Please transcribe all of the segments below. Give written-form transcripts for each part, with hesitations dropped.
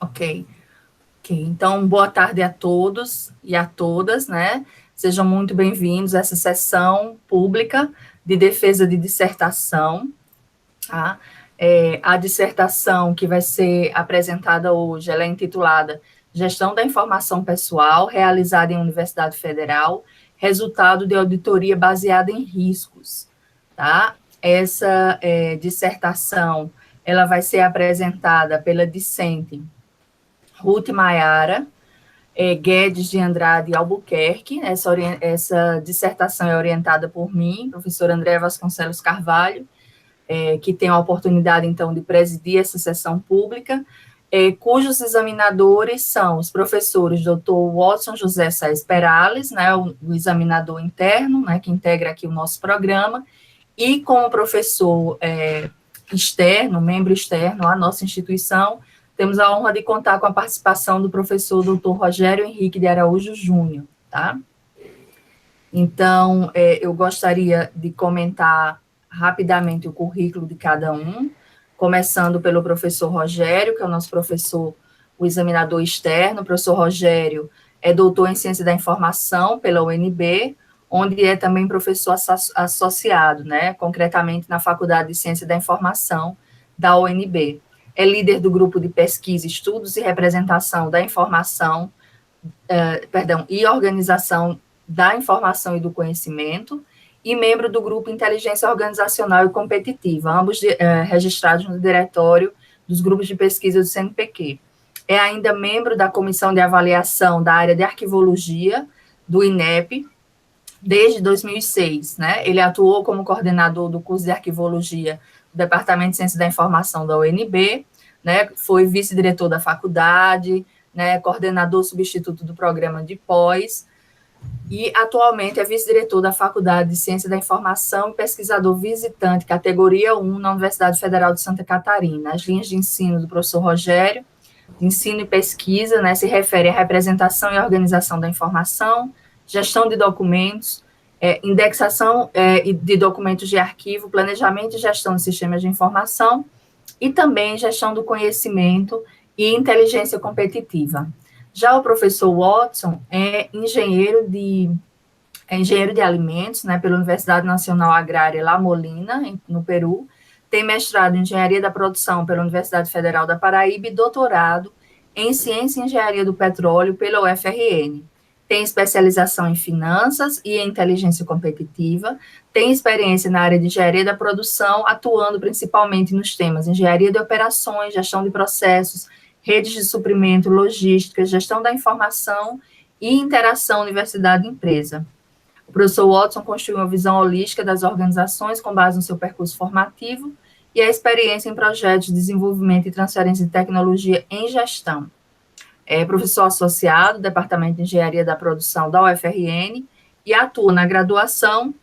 Ok. Ok, então, boa tarde a todos e a todas, né? Sejam muito bem-vindos a essa sessão pública de defesa de dissertação, tá? A dissertação que vai ser apresentada hoje, ela é intitulada Gestão da Informação Pessoal, realizada em Universidade Federal, resultado de auditoria baseada em riscos, tá? Essa dissertação, ela vai ser apresentada pela discente Ruth Maiara Guedes de Andrade Albuquerque. Essa dissertação é orientada por mim, professora Andréa Vasconcelos Carvalho, que tem a oportunidade, então, de presidir essa sessão pública, cujos examinadores são os professores Dr. Watson José Saez Perales, né, o examinador interno, né, que integra aqui o nosso programa, e como professor externo, membro externo à nossa instituição, temos a honra de contar com a participação do professor Dr. Rogério Henrique de Araújo Júnior, tá? Então, eu gostaria de comentar rapidamente o currículo de cada um, começando pelo professor Rogério, que é o nosso professor, o examinador externo. O professor Rogério é doutor em Ciência da Informação pela UNB, onde é também professor associado, né, concretamente na Faculdade de Ciência da Informação da UNB. É líder do grupo de pesquisa, estudos e representação da informação, e organização da informação e do conhecimento, e membro do grupo Inteligência Organizacional e Competitiva, ambos registrados no diretório dos grupos de pesquisa do CNPq. É ainda membro da Comissão de Avaliação da área de Arquivologia do INEP, desde 2006, né? Ele atuou como coordenador do curso de Arquivologia do Departamento de Ciência da Informação da UNB, né? Foi vice-diretor da faculdade, né? Coordenador substituto do programa de pós, e atualmente é vice-diretor da Faculdade de Ciência da Informação e pesquisador visitante, categoria 1, na Universidade Federal de Santa Catarina. As linhas de ensino do professor Rogério, ensino e pesquisa, né, se refere à representação e organização da informação, gestão de documentos, indexação de documentos de arquivo, planejamento e gestão de sistemas de informação, e também gestão do conhecimento e inteligência competitiva. Já o professor Watson é engenheiro de alimentos, né, pela Universidade Nacional Agrária La Molina, no Peru, tem mestrado em Engenharia da Produção pela Universidade Federal da Paraíba e doutorado em Ciência e Engenharia do Petróleo pela UFRN. Tem especialização em Finanças e em Inteligência Competitiva, tem experiência na área de Engenharia da Produção, atuando principalmente nos temas Engenharia de Operações, Gestão de Processos, Redes de Suprimento, Logística, Gestão da Informação e Interação Universidade-Empresa. O professor Watson construiu uma visão holística das organizações com base no seu percurso formativo e a experiência em projetos de desenvolvimento e transferência de tecnologia em gestão. É professor associado do Departamento de Engenharia da Produção da UFRN e atua na graduação,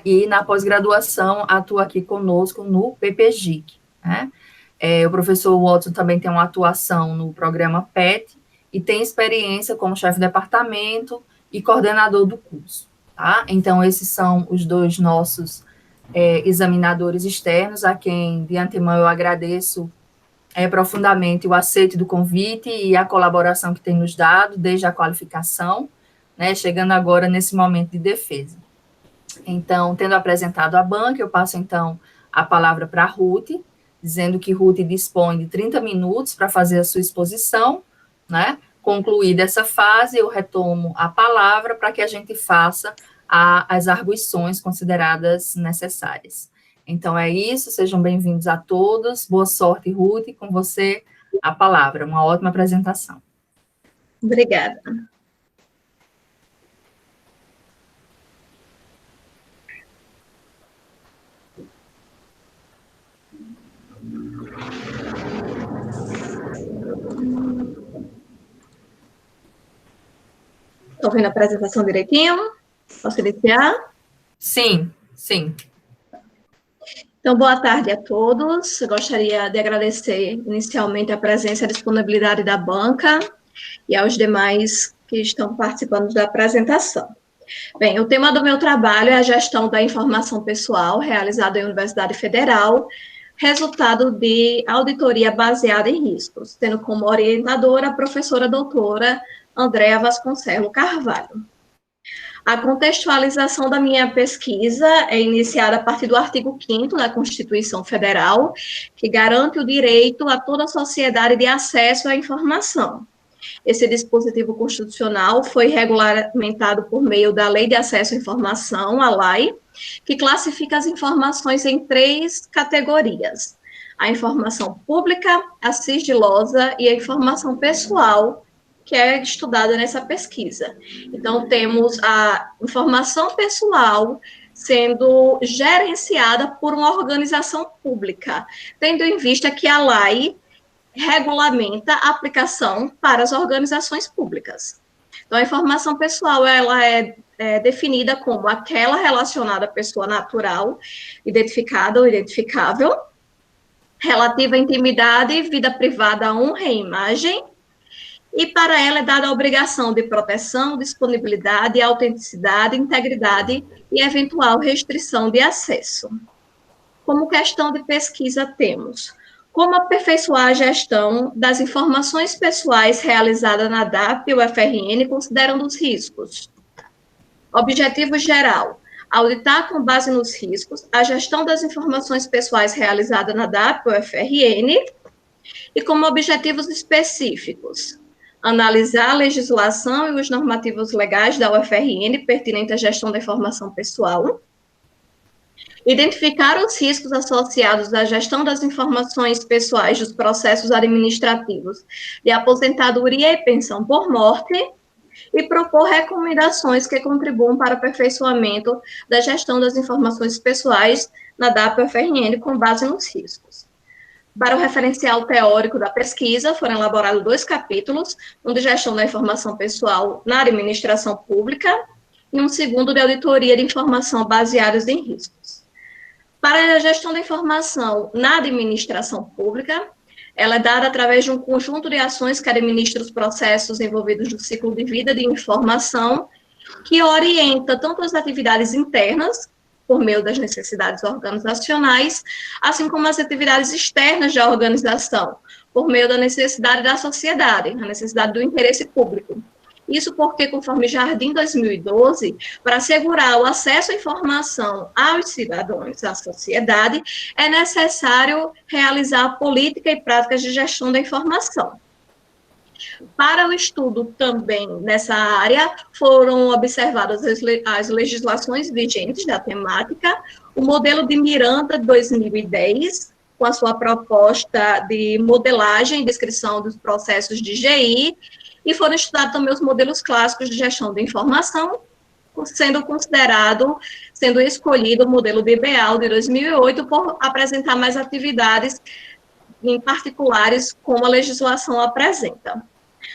e na pós-graduação atua aqui conosco no PPGIC. Né? O professor Watson também tem uma atuação no programa PET e tem experiência como chefe de departamento e coordenador do curso. Tá? Então, esses são os dois nossos examinadores externos, a quem, de antemão, eu agradeço profundamente o aceite do convite e a colaboração que tem nos dado, desde a qualificação, né, chegando agora nesse momento de defesa. Então, tendo apresentado a banca, eu passo, então, a palavra para a Ruth, dizendo que Ruth dispõe de 30 minutos para fazer a sua exposição, né? Concluída essa fase, eu retomo a palavra para que a gente faça as arguições consideradas necessárias. Então, é isso, sejam bem-vindos a todos, boa sorte, Ruth, com você a palavra, uma ótima apresentação. Obrigada. Estou vendo a apresentação direitinho? Posso iniciar? Sim, sim. Então, boa tarde a todos. Eu gostaria de agradecer inicialmente a presença e a disponibilidade da banca e aos demais que estão participando da apresentação. Bem, o tema do meu trabalho é a gestão da informação pessoal, realizada em Universidade Federal, resultado de auditoria baseada em riscos, tendo como orientadora a professora doutora Andréa Vasconcelos Carvalho. A contextualização da minha pesquisa é iniciada a partir do artigo 5º da Constituição Federal, que garante o direito a toda a sociedade de acesso à informação. Esse dispositivo constitucional foi regulamentado por meio da Lei de Acesso à Informação, a LAI, que classifica as informações em 3 categorias: a informação pública, a sigilosa e a informação pessoal, que é estudada nessa pesquisa. Então, temos a informação pessoal sendo gerenciada por uma organização pública, tendo em vista que a LAI regulamenta a aplicação para as organizações públicas. Então, a informação pessoal, ela é definida como aquela relacionada à pessoa natural, identificada ou identificável, relativa à intimidade, vida privada, honra e imagem, e para ela é dada a obrigação de proteção, disponibilidade, autenticidade, integridade e eventual restrição de acesso. Como questão de pesquisa, temos como aperfeiçoar a gestão das informações pessoais realizada na DAP e UFRN, considerando os riscos. Objetivo geral: auditar com base nos riscos a gestão das informações pessoais realizada na DAP e UFRN, e como objetivos específicos: analisar a legislação e os normativos legais da UFRN pertinente à gestão da informação pessoal, identificar os riscos associados à gestão das informações pessoais dos processos administrativos de aposentadoria e pensão por morte, e propor recomendações que contribuam para o aperfeiçoamento da gestão das informações pessoais na DAP e UFRN com base nos riscos. Para o referencial teórico da pesquisa, foram elaborados 2 capítulos, um de gestão da informação pessoal na administração pública e um segundo de auditoria de informação baseados em riscos. Para a gestão da informação na administração pública, ela é dada através de um conjunto de ações que administra os processos envolvidos no ciclo de vida de informação, que orienta tanto as atividades internas, por meio das necessidades organizacionais, assim como as atividades externas da organização, por meio da necessidade da sociedade, a necessidade do interesse público. Isso porque, conforme Jardim 2012, para assegurar o acesso à informação aos cidadãos, à sociedade, é necessário realizar política e práticas de gestão da informação. Para o estudo também nessa área, foram observadas as legislações vigentes da temática, o modelo de Miranda 2010, com a sua proposta de modelagem e descrição dos processos de GI, e foram estudados também os modelos clássicos de gestão da informação, sendo escolhido o modelo BBAL de 2008 por apresentar mais atividades em particulares como a legislação apresenta.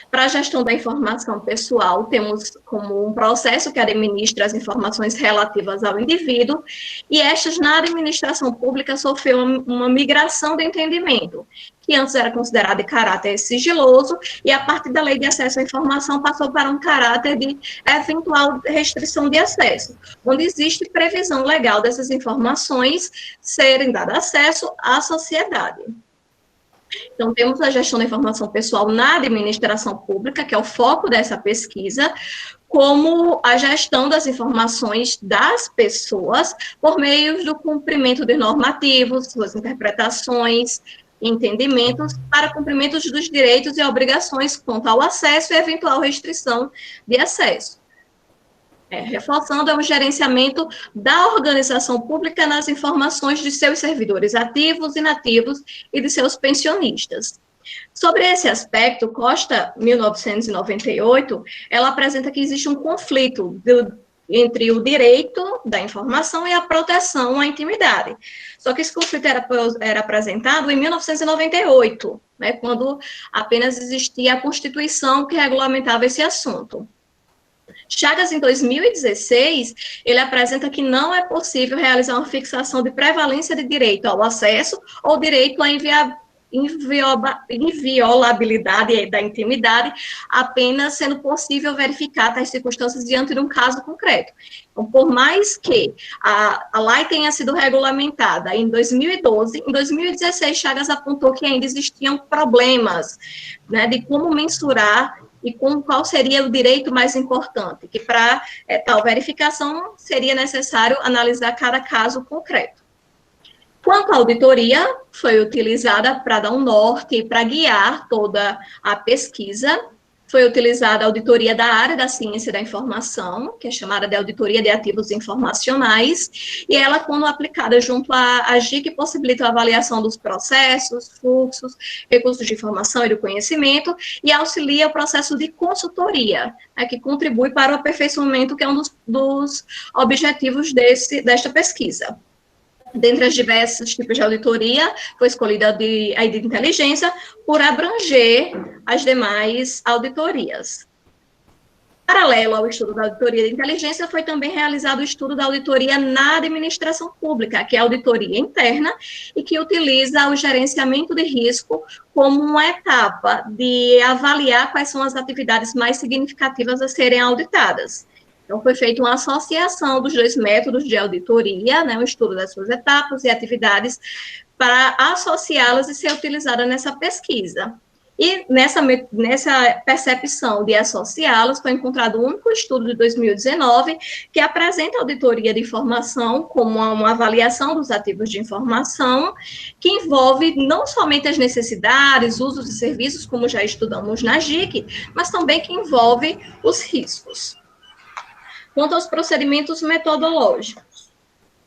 Para a gestão da informação pessoal, temos como um processo que administra as informações relativas ao indivíduo, e estas, na administração pública, sofreu uma migração de entendimento, que antes era considerada de caráter sigiloso, e a partir da Lei de Acesso à Informação passou para um caráter de eventual restrição de acesso, onde existe previsão legal dessas informações serem dadas acesso à sociedade. Então, temos a gestão da informação pessoal na administração pública, que é o foco dessa pesquisa, como a gestão das informações das pessoas por meio do cumprimento de normativos, suas interpretações, entendimentos, para cumprimentos dos direitos e obrigações quanto ao acesso e eventual restrição de acesso. Reforçando o gerenciamento da organização pública nas informações de seus servidores ativos, inativos e de seus pensionistas. Sobre esse aspecto, Costa, 1998, ela apresenta que existe um conflito entre o direito da informação e a proteção à intimidade. Só que esse conflito era apresentado em 1998, né, quando apenas existia a Constituição que regulamentava esse assunto. Chagas, em 2016, ele apresenta que não é possível realizar uma fixação de prevalência de direito ao acesso ou direito à inviolabilidade da intimidade, apenas sendo possível verificar tais circunstâncias diante de um caso concreto. Então, por mais que a lei tenha sido regulamentada em 2012, em 2016, Chagas apontou que ainda existiam problemas, né, de como mensurar e qual seria o direito mais importante, que para tal verificação seria necessário analisar cada caso concreto. Quanto à auditoria, foi utilizada para dar um norte e para guiar toda a pesquisa. Foi utilizada a auditoria da área da ciência da informação, que é chamada de auditoria de ativos informacionais, e ela, quando aplicada junto à GIC, possibilita a avaliação dos processos, fluxos, recursos de informação e do conhecimento, e auxilia o processo de consultoria, né, que contribui para o aperfeiçoamento, que é um dos objetivos desta pesquisa. Dentre as diversos tipos de auditoria, foi escolhida a de inteligência por abranger as demais auditorias. Paralelo ao estudo da auditoria de inteligência, foi também realizado o estudo da auditoria na administração pública, que é a auditoria interna e que utiliza o gerenciamento de risco como uma etapa de avaliar quais são as atividades mais significativas a serem auditadas. Então, foi feita uma associação dos dois métodos de auditoria, né, o estudo das suas etapas e atividades, para associá-las e ser utilizada nessa pesquisa. E nessa percepção de associá-las, foi encontrado um único estudo de 2019, que apresenta a auditoria de informação como uma avaliação dos ativos de informação, que envolve não somente as necessidades, usos e serviços, como já estudamos na GIC, mas também que envolve os riscos. Quanto aos procedimentos metodológicos,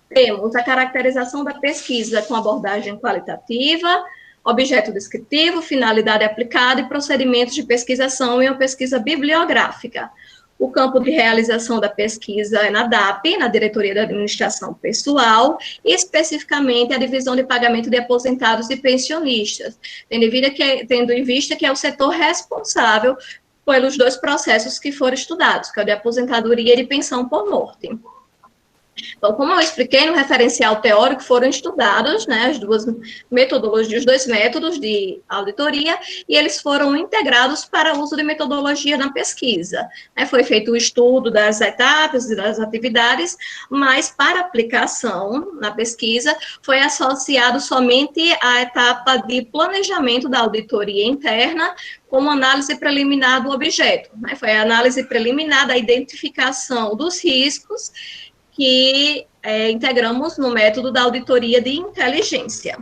temos a caracterização da pesquisa com abordagem qualitativa, objeto descritivo, finalidade aplicada e procedimentos de pesquisação e uma pesquisa bibliográfica. O campo de realização da pesquisa é na DAP, na Diretoria de Administração Pessoal, e especificamente a divisão de pagamento de aposentados e pensionistas, tendo em vista que é o setor responsável pelos dois processos que foram estudados, que é o de aposentadoria e de pensão por morte. Então, como eu expliquei, no referencial teórico foram estudados, né, as duas metodologias, os dois métodos de auditoria, e eles foram integrados para uso de metodologia na pesquisa. Foi feito o estudo das etapas e das atividades, mas para aplicação na pesquisa foi associado somente à etapa de planejamento da auditoria interna, como análise preliminar do objeto. Foi a análise preliminar da identificação dos riscos que integramos no método da auditoria de inteligência.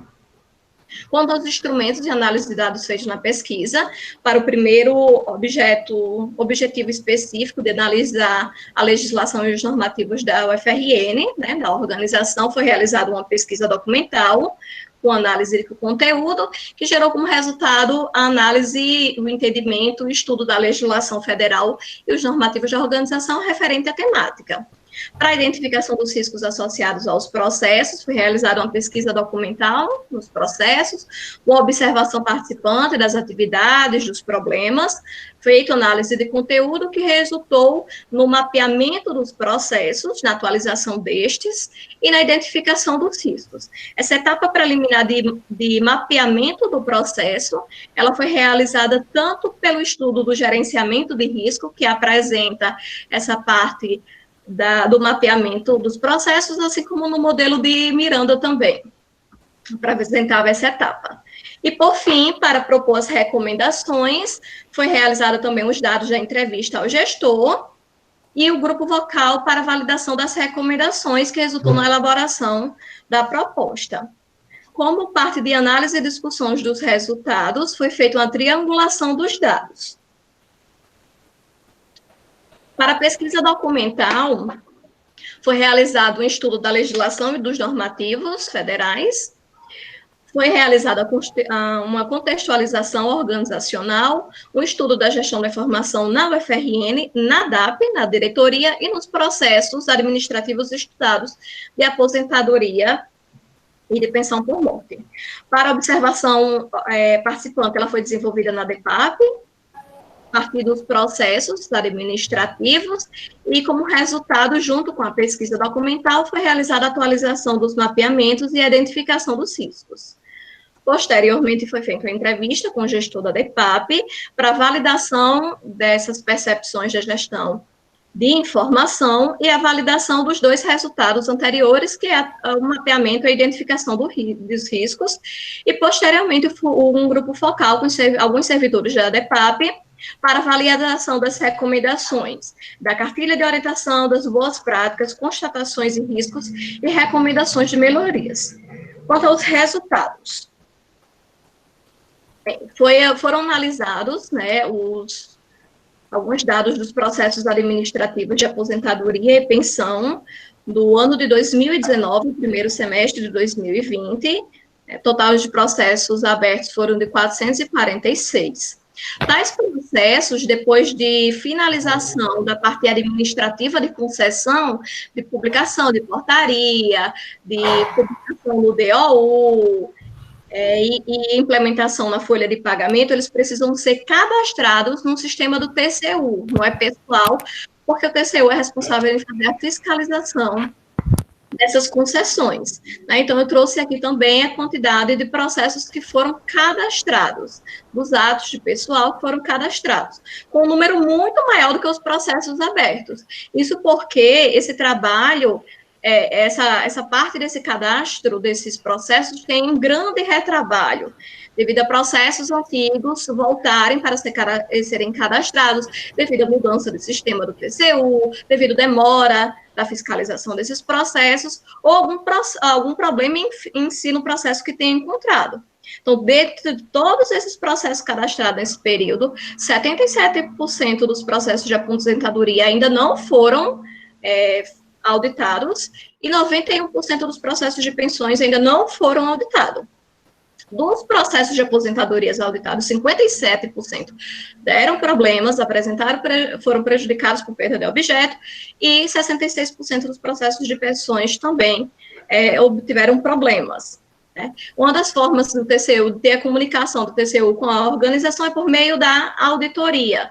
Quanto aos instrumentos de análise de dados feitos na pesquisa, para o primeiro objetivo específico de analisar a legislação e os normativos da UFRN, né, da organização, foi realizada uma pesquisa documental, com análise de conteúdo, que gerou como resultado a análise, o entendimento, o estudo da legislação federal e os normativos da organização referente à temática. Para a identificação dos riscos associados aos processos, foi realizada uma pesquisa documental nos processos, uma observação participante das atividades, dos problemas, feita análise de conteúdo que resultou no mapeamento dos processos, na atualização destes e na identificação dos riscos. Essa etapa preliminar de mapeamento do processo, ela foi realizada tanto pelo estudo do gerenciamento de risco, que apresenta essa parte do mapeamento dos processos, assim como no modelo de Miranda também, para apresentar essa etapa. E, por fim, para propor as recomendações, foi realizada também os dados da entrevista ao gestor e o grupo vocal para validação das recomendações, que resultou na elaboração da proposta. Como parte de análise e discussões dos resultados, foi feita uma triangulação dos dados. Para a pesquisa documental, foi realizado um estudo da legislação e dos normativos federais, foi realizada uma contextualização organizacional, um estudo da gestão da informação na UFRN, na DAP, na diretoria, e nos processos administrativos estudados de aposentadoria e de pensão por morte. Para a observação participante, ela foi desenvolvida na DEPAP, a partir dos processos administrativos, e como resultado, junto com a pesquisa documental, foi realizada a atualização dos mapeamentos e a identificação dos riscos. Posteriormente, foi feita uma entrevista com o gestor da DEPAP para validação dessas percepções da gestão de informação e a validação dos dois resultados anteriores, que é o mapeamento e a identificação dos riscos, e, posteriormente, um grupo focal com alguns servidores da DEPAP para validação das recomendações, da cartilha de orientação, das boas práticas, constatações e riscos e recomendações de melhorias. Quanto aos resultados, foram analisados, né, alguns dados dos processos administrativos de aposentadoria e pensão do ano de 2019, primeiro semestre de 2020, total de processos abertos foram de 446. Tais processos, depois de finalização da parte administrativa de concessão, de publicação de portaria, de publicação no DOU, e implementação na folha de pagamento, eles precisam ser cadastrados no sistema do TCU, não é pessoal, porque o TCU é responsável em fazer a fiscalização dessas concessões. Né? Então, eu trouxe aqui também a quantidade de processos que foram cadastrados, dos atos de pessoal que foram cadastrados, com um número muito maior do que os processos abertos. Isso porque esse trabalho, essa parte desse cadastro, desses processos, tem um grande retrabalho, devido a processos antigos voltarem para serem cadastrados, devido à mudança do sistema do TCU, devido à demora da fiscalização desses processos, ou algum problema em si no processo que tenha encontrado. Então, dentro de todos esses processos cadastrados nesse período, 77% dos processos de aposentadoria ainda não foram auditados, e 91% dos processos de pensões ainda não foram auditados. Dos processos de aposentadorias auditados, 57% deram problemas, foram prejudicados por perda de objeto, e 66% dos processos de pensões também obtiveram problemas. Né? Uma das formas do TCU, de ter a comunicação do TCU com a organização, é por meio da auditoria,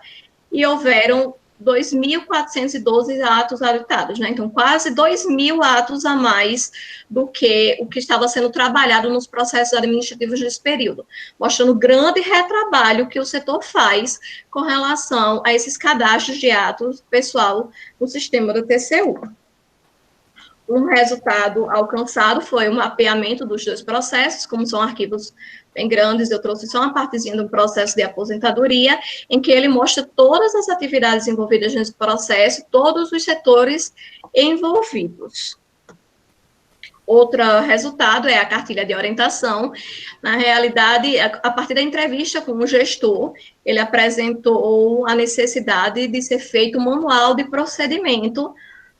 e houveram 2.412 atos auditados, né? Então, quase 2.000 atos a mais do que o que estava sendo trabalhado nos processos administrativos desse período, mostrando o grande retrabalho que o setor faz com relação a esses cadastros de atos pessoal no sistema do TCU. Um resultado alcançado foi o mapeamento dos dois processos, como são arquivos bem grandes, eu trouxe só uma partezinha do processo de aposentadoria, em que ele mostra todas as atividades envolvidas nesse processo, todos os setores envolvidos. Outro resultado é a cartilha de orientação. Na realidade, a partir da entrevista com o gestor, ele apresentou a necessidade de ser feito um manual de procedimento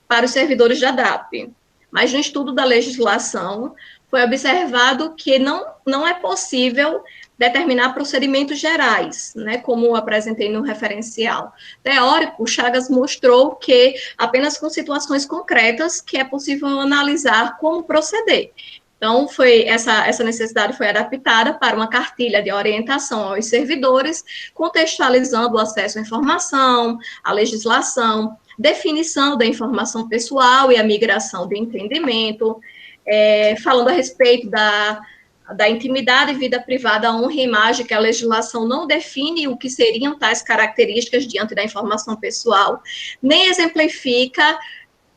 para os servidores da DAP. Mas no estudo da legislação, foi observado que não é possível determinar procedimentos gerais, né, como eu apresentei no referencial teórico. Chagas mostrou que apenas com situações concretas que é possível analisar como proceder. Então, essa necessidade foi adaptada para uma cartilha de orientação aos servidores, contextualizando o acesso à informação, a legislação, definição da informação pessoal e a migração de entendimento, falando a respeito da intimidade e vida privada, honra e imagem, que a legislação não define o que seriam tais características diante da informação pessoal, nem exemplifica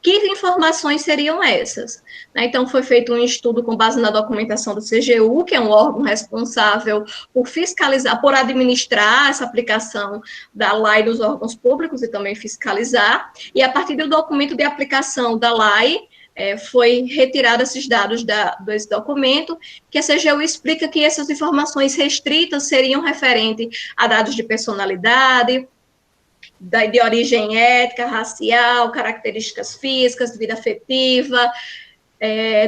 que informações seriam essas. Então, foi feito um estudo com base na documentação do CGU, que é um órgão responsável por fiscalizar, por administrar essa aplicação da lei dos órgãos públicos e também fiscalizar, e a partir do documento de aplicação da lei, foi retirado esses dados desse documento, que a CGU explica que essas informações restritas seriam referentes a dados de personalidade, de origem étnica, racial, características físicas, vida afetiva,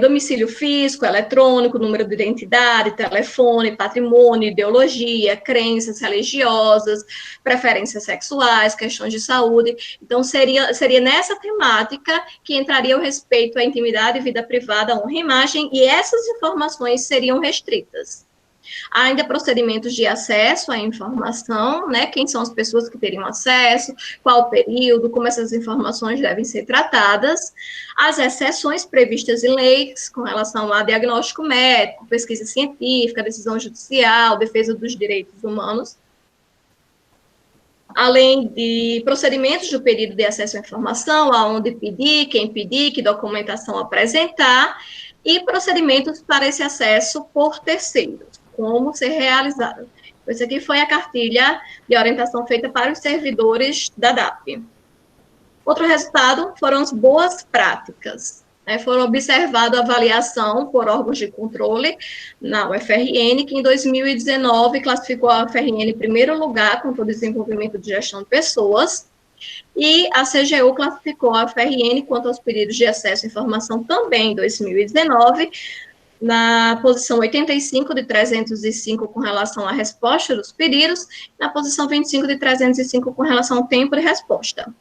domicílio físico, eletrônico, número de identidade, telefone, patrimônio, ideologia, crenças religiosas, preferências sexuais, questões de saúde. Então, seria nessa temática que entraria o respeito à intimidade, vida privada, honra e imagem, e essas informações seriam restritas. Há ainda procedimentos de acesso à informação, né? Quem são as pessoas que teriam acesso, qual o período, como essas informações devem ser tratadas, as exceções previstas em leis com relação a diagnóstico médico, pesquisa científica, decisão judicial, defesa dos direitos humanos, além de procedimentos do pedido de acesso à informação, aonde pedir, quem pedir, que documentação apresentar, e procedimentos para esse acesso por terceiros, como ser realizado. Isso aqui foi a cartilha de orientação feita para os servidores da DAP. Outro resultado foram as boas práticas. Foram observada a avaliação por órgãos de controle na UFRN, que em 2019 classificou a UFRN em primeiro lugar quanto ao desenvolvimento de gestão de pessoas, e a CGU classificou a UFRN quanto aos pedidos de acesso à informação também em 2019, na posição 85 de 305 com relação à resposta dos pedidos, na posição 25 de 305 com relação ao tempo de resposta.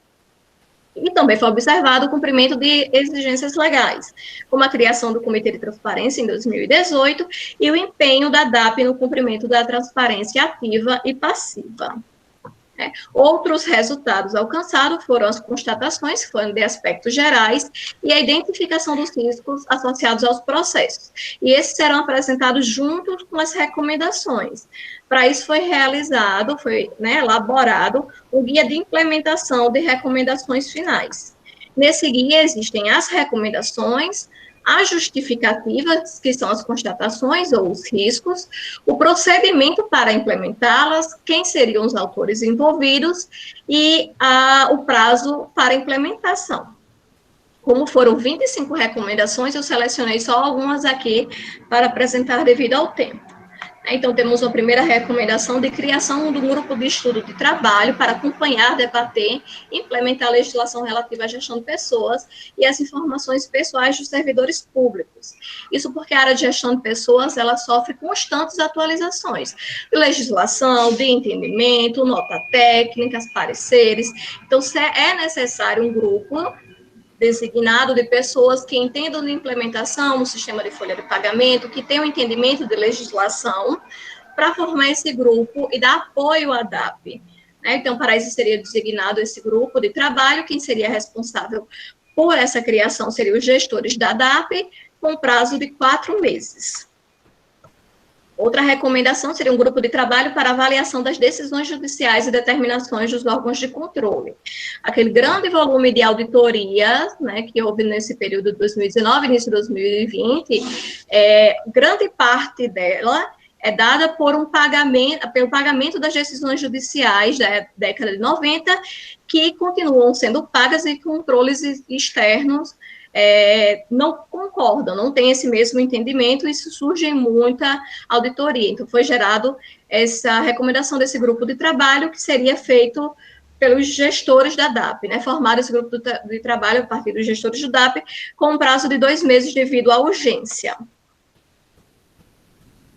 E também foi observado o cumprimento de exigências legais, como a criação do Comitê de Transparência em 2018 e o empenho da DAP no cumprimento da transparência ativa e passiva. Outros resultados alcançados foram as constatações, que foram de aspectos gerais, e a identificação dos riscos associados aos processos. E esses serão apresentados juntos com as recomendações. Para isso foi realizado, elaborado um guia de implementação de recomendações finais. Nesse guia existem as recomendações, as justificativas, que são as constatações ou os riscos, o procedimento para implementá-las, quem seriam os autores envolvidos e o prazo para implementação. Como foram 25 recomendações, eu selecionei só algumas aqui para apresentar devido ao tempo. Então, temos uma primeira recomendação de criação de um grupo de estudo de trabalho para acompanhar, debater e implementar a legislação relativa à gestão de pessoas e as informações pessoais dos servidores públicos. Isso porque a área de gestão de pessoas, ela sofre constantes atualizações de legislação, de entendimento, nota técnica, pareceres. Então, é necessário um grupo designado de pessoas que entendam de implementação no sistema de folha de pagamento, que tenham entendimento de legislação, para formar esse grupo e dar apoio à DAP. Então, para isso seria designado esse grupo de trabalho, quem seria responsável por essa criação seriam os gestores da DAP, com prazo de 4 meses. Outra recomendação seria um grupo de trabalho para avaliação das decisões judiciais e determinações dos órgãos de controle. Aquele grande volume de auditoria, que houve nesse período de 2019, início de 2020, grande parte dela é dada pelo pagamento das decisões judiciais da década de 90, que continuam sendo pagas e controles externos não concordam, não tem esse mesmo entendimento, isso surge em muita auditoria. Então, foi gerado essa recomendação desse grupo de trabalho, que seria feito pelos gestores da DAP, formar esse grupo de trabalho a partir dos gestores da DAP, com um prazo de 2 meses devido à urgência.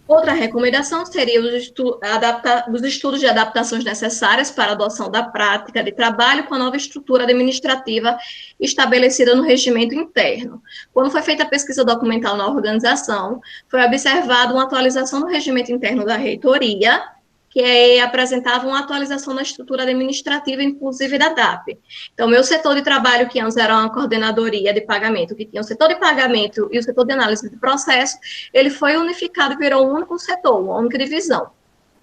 Outra recomendação seria os estudos de adaptações necessárias para a adoção da prática de trabalho com a nova estrutura administrativa estabelecida no regimento interno. Quando foi feita a pesquisa documental na organização, foi observada uma atualização no regimento interno da reitoria, que apresentava uma atualização na estrutura administrativa, inclusive da DAP. Então, meu setor de trabalho, que antes era uma coordenadoria de pagamento, que tinha o setor de pagamento e o setor de análise de processo, ele foi unificado e virou um único setor, uma única divisão.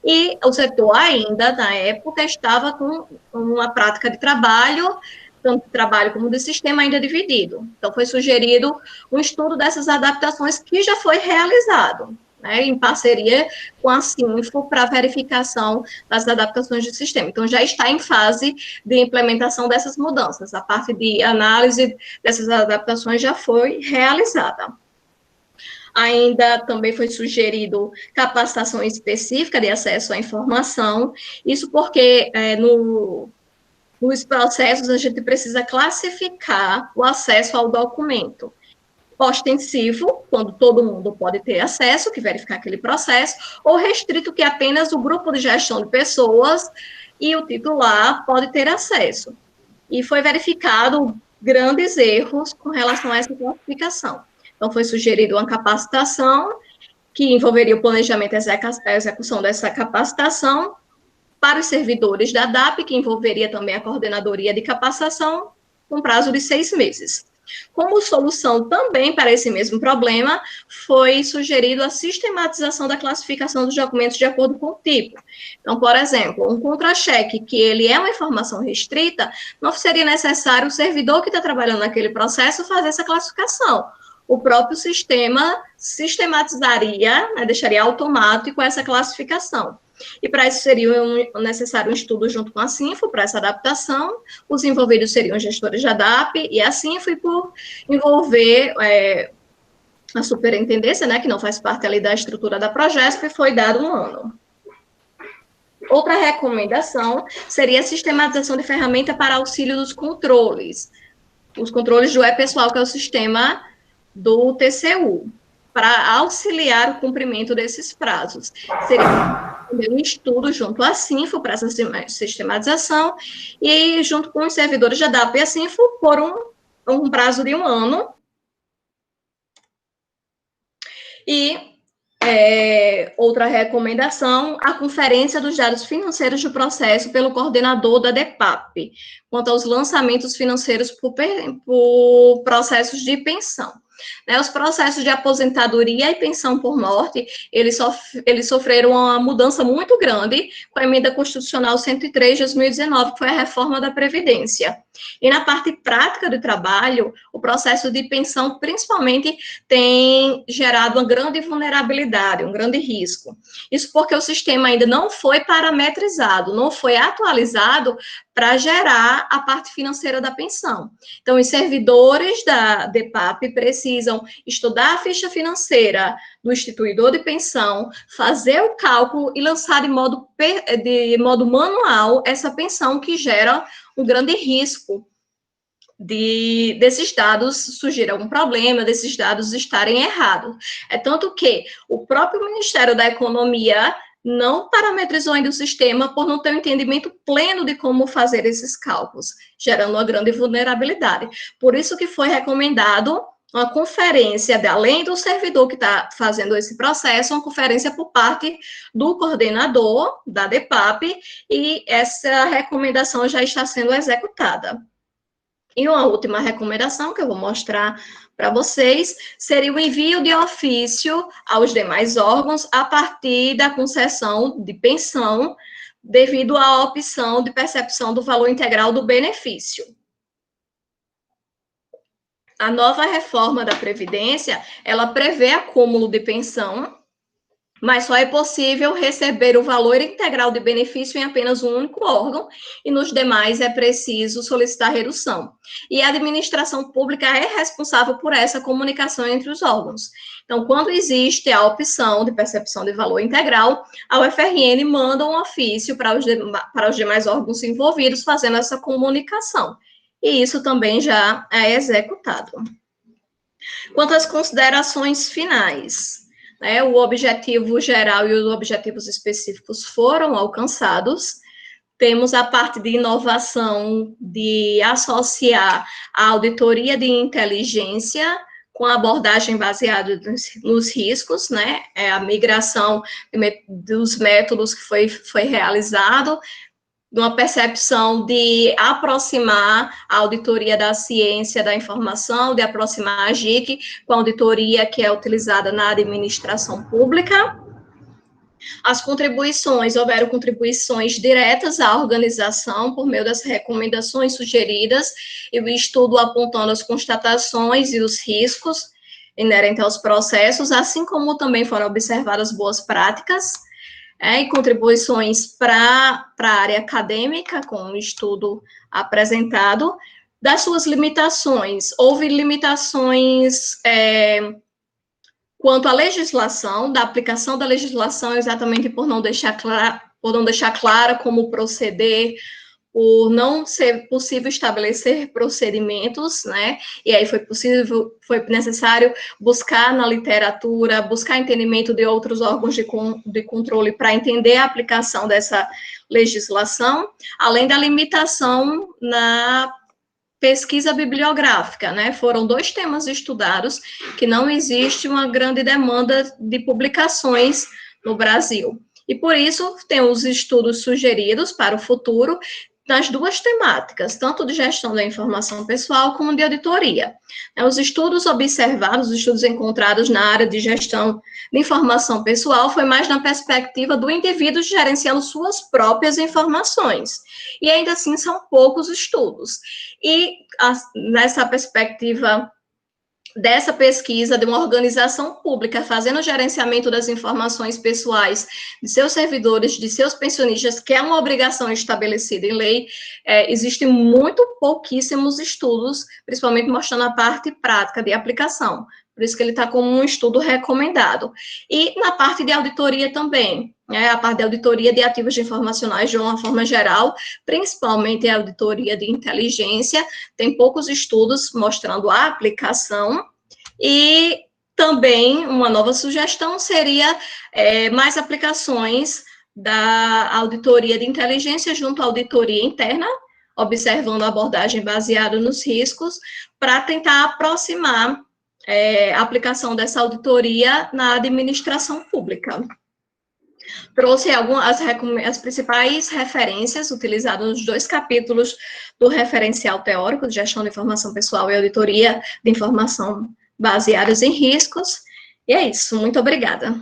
E o setor ainda, na época, estava com uma prática de trabalho, tanto de trabalho como de sistema ainda dividido. Então, foi sugerido um estudo dessas adaptações que já foi realizado, em parceria com a Sinfo, para verificação das adaptações de sistema. Então, já está em fase de implementação dessas mudanças. A parte de análise dessas adaptações já foi realizada. Ainda também foi sugerido capacitação específica de acesso à informação, isso porque nos processos a gente precisa classificar o acesso ao documento. Ostensivo, quando todo mundo pode ter acesso, que verificar aquele processo, ou restrito, que apenas o grupo de gestão de pessoas e o titular pode ter acesso. E foi verificado grandes erros com relação a essa classificação. Então, foi sugerido uma capacitação que envolveria o planejamento e a execução dessa capacitação, para os servidores da DAP, que envolveria também a coordenadoria de capacitação, com prazo de 6 meses. Como solução também para esse mesmo problema, foi sugerido a sistematização da classificação dos documentos de acordo com o tipo. Então, por exemplo, um contra-cheque, que ele é uma informação restrita, não seria necessário o servidor que está trabalhando naquele processo fazer essa classificação. O próprio sistema sistematizaria, né, deixaria automático essa classificação. E para isso seria necessário um estudo junto com a Sinfo para essa adaptação. Os envolvidos seriam gestores de ADAP e a Sinfo, e por envolver a superintendência, né, que não faz parte ali da estrutura da Progesp, foi dado 1 ano. Outra recomendação seria a sistematização de ferramenta para auxílio dos controles. Os controles do e-pessoal, que é o sistema do TCU, para auxiliar o cumprimento desses prazos. Seria um estudo junto à Sinfo para essa sistematização e junto com os servidores de ADAP e a Sinfo por um prazo de 1 ano. E outra recomendação, a conferência dos dados financeiros do processo pelo coordenador da DEPAP, quanto aos lançamentos financeiros por processos de pensão. Os processos de aposentadoria e pensão por morte, eles sofreram uma mudança muito grande com a emenda constitucional 103 de 2019, que foi a reforma da Previdência. E na parte prática do trabalho, o processo de pensão, principalmente, tem gerado uma grande vulnerabilidade, um grande risco. Isso porque o sistema ainda não foi parametrizado, não foi atualizado para gerar a parte financeira da pensão. Então, os servidores da DEPAP precisam estudar a ficha financeira do instituidor de pensão, fazer o cálculo e lançar de modo manual essa pensão, que gera um grande risco desses dados surgir algum problema, desses dados estarem errados. É tanto que o próprio Ministério da Economia não parametrizou ainda o sistema por não ter um entendimento pleno de como fazer esses cálculos, gerando uma grande vulnerabilidade. Por isso que foi recomendado uma conferência, além do servidor que está fazendo esse processo, uma conferência por parte do coordenador da DEPAP, e essa recomendação já está sendo executada. E uma última recomendação que eu vou mostrar para vocês seria o envio de ofício aos demais órgãos a partir da concessão de pensão, devido à opção de percepção do valor integral do benefício. A nova reforma da Previdência, ela prevê acúmulo de pensão, mas só é possível receber o valor integral de benefício em apenas um único órgão, e nos demais é preciso solicitar redução. E a administração pública é responsável por essa comunicação entre os órgãos. Então, quando existe a opção de percepção de valor integral, a UFRN manda um ofício para os demais órgãos envolvidos, fazendo essa comunicação. E isso também já é executado. Quanto às considerações finais, o objetivo geral e os objetivos específicos foram alcançados. Temos a parte de inovação, de associar a auditoria de inteligência com a abordagem baseada nos riscos, a migração dos métodos que foi realizado, uma percepção de aproximar a auditoria da ciência da informação, de aproximar a GIC com a auditoria que é utilizada na administração pública. As contribuições, houveram contribuições diretas à organização por meio das recomendações sugeridas e o estudo apontando as constatações e os riscos inerentes aos processos, assim como também foram observadas boas práticas, e contribuições para a área acadêmica, com o estudo apresentado. Das suas limitações, houve limitações quanto à legislação, da aplicação da legislação, exatamente por não deixar clara como proceder, por não ser possível estabelecer procedimentos, e aí foi necessário buscar na literatura, buscar entendimento de outros órgãos de controle para entender a aplicação dessa legislação, além da limitação pesquisa bibliográfica, né? Foram 2 temas estudados que não existe uma grande demanda de publicações no Brasil. E por isso tem os estudos sugeridos para o futuro nas 2 temáticas, tanto de gestão da informação pessoal como de auditoria. Os estudos observados, os estudos encontrados na área de gestão de informação pessoal foi mais na perspectiva do indivíduo gerenciando suas próprias informações. E ainda assim são poucos estudos. E nessa perspectiva dessa pesquisa de uma organização pública fazendo o gerenciamento das informações pessoais de seus servidores, de seus pensionistas, que é uma obrigação estabelecida em lei, existem muito pouquíssimos estudos, principalmente mostrando a parte prática de aplicação. Por isso que ele está como um estudo recomendado. E na parte de auditoria também, a parte de auditoria de ativos informacionais de uma forma geral, principalmente a auditoria de inteligência, tem poucos estudos mostrando a aplicação, e também uma nova sugestão seria mais aplicações da auditoria de inteligência junto à auditoria interna, observando a abordagem baseada nos riscos, para tentar aproximar a aplicação dessa auditoria na administração pública. Trouxe as principais referências utilizadas nos 2 capítulos do referencial teórico de gestão de informação pessoal e auditoria de informação baseadas em riscos. E é isso, muito obrigada.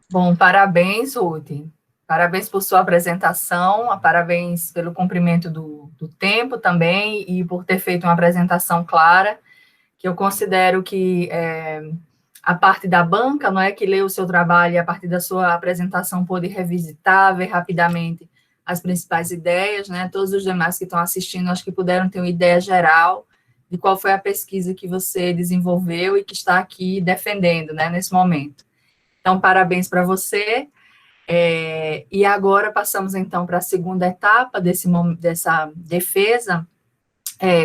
Bom, parabéns, Ruth. Parabéns por sua apresentação, parabéns pelo cumprimento do tempo também e por ter feito uma apresentação clara, que eu considero que a parte da banca, não é, que leu o seu trabalho e a partir da sua apresentação pôde revisitar, ver rapidamente as principais ideias, né? Todos os demais que estão assistindo, acho que puderam ter uma ideia geral de qual foi a pesquisa que você desenvolveu e que está aqui defendendo, né, nesse momento. Então, parabéns para você. E agora passamos, então, para a segunda etapa dessa defesa,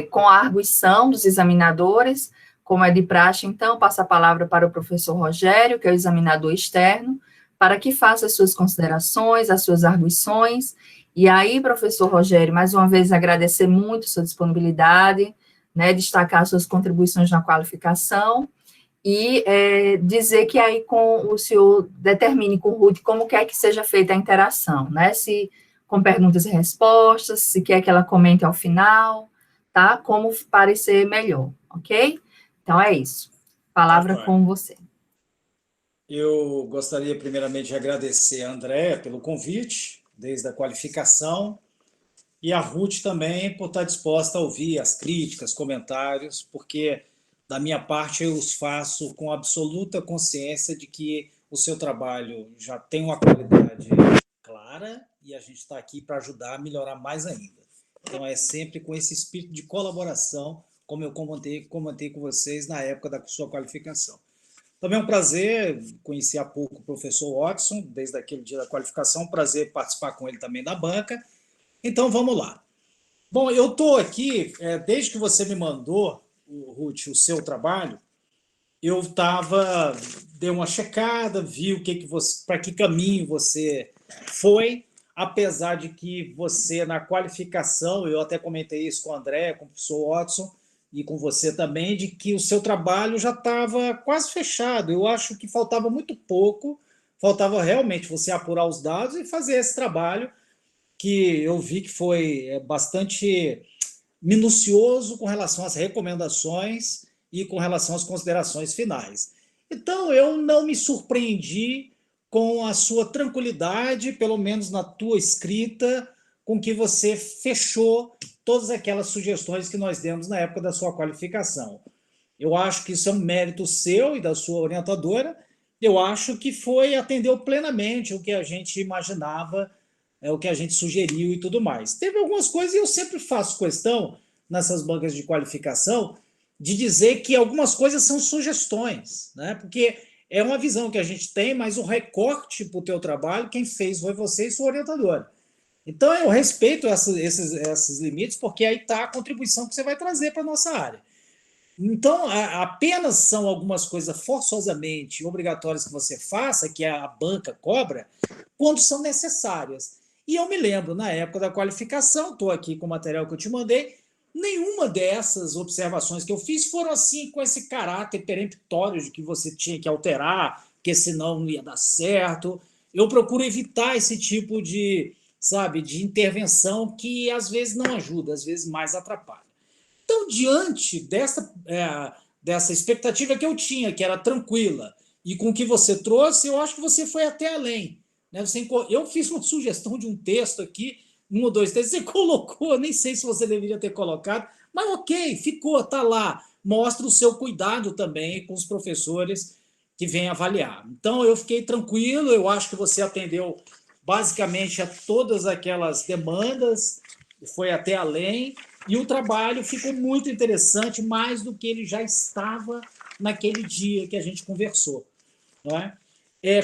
com a arguição dos examinadores, como é de praxe, então, passo a palavra para o professor Rogério, que é o examinador externo, para que faça as suas considerações, as suas arguições. E aí, professor Rogério, mais uma vez agradecer muito a sua disponibilidade, né, destacar as suas contribuições na qualificação, e dizer que aí o senhor determine com o Ruth como quer que seja feita a interação, né, se com perguntas e respostas, se quer que ela comente ao final, tá, como parecer melhor, ok? Então é isso, palavra com você. Eu gostaria primeiramente de agradecer a Andréa pelo convite, desde a qualificação, e a Ruth também por estar disposta a ouvir as críticas, comentários, porque da minha parte, eu os faço com absoluta consciência de que o seu trabalho já tem uma qualidade clara e a gente está aqui para ajudar a melhorar mais ainda. Então, é sempre com esse espírito de colaboração, como eu comentei com vocês na época da sua qualificação. Também é um prazer conhecer há pouco o professor Watson, desde aquele dia da qualificação, prazer participar com ele também da banca. Então, vamos lá. Bom, eu estou aqui, desde que você me mandou, Ruth, o seu trabalho, eu dei uma checada, vi para que caminho você foi, apesar de que você, na qualificação, eu até comentei isso com o André, com o professor Watson, e com você também, de que o seu trabalho já estava quase fechado. Eu acho que faltava muito pouco, faltava realmente você apurar os dados e fazer esse trabalho, que eu vi que foi bastante minucioso com relação às recomendações e com relação às considerações finais. Então, eu não me surpreendi com a sua tranquilidade, pelo menos na tua escrita, com que você fechou todas aquelas sugestões que nós demos na época da sua qualificação. Eu acho que isso é um mérito seu e da sua orientadora. Eu acho que atendeu plenamente o que a gente imaginava, o que a gente sugeriu e tudo mais. Teve algumas coisas, e eu sempre faço questão, nessas bancas de qualificação, de dizer que algumas coisas são sugestões, né? Porque é uma visão que a gente tem, mas o recorte para o teu trabalho, quem fez foi você e sua orientadora. Então, eu respeito esses limites, porque aí está a contribuição que você vai trazer para a nossa área. Então, apenas são algumas coisas forçosamente obrigatórias que você faça, que a banca cobra, quando são necessárias. E eu me lembro, na época da qualificação, estou aqui com o material que eu te mandei, nenhuma dessas observações que eu fiz foram assim, com esse caráter peremptório de que você tinha que alterar, porque senão não ia dar certo. Eu procuro evitar esse tipo de, sabe, de intervenção que às vezes não ajuda, às vezes mais atrapalha. Então, diante dessa expectativa que eu tinha, que era tranquila, e com o que você trouxe, eu acho que você foi até além. Né? Eu fiz uma sugestão de um texto aqui, um ou dois textos, você colocou, nem sei se você deveria ter colocado, mas ok, ficou, está lá. Mostra o seu cuidado também com os professores que vêm avaliar. Então, eu fiquei tranquilo, eu acho que você atendeu basicamente a todas aquelas demandas, foi até além, e o trabalho ficou muito interessante, mais do que ele já estava naquele dia que a gente conversou. Não é?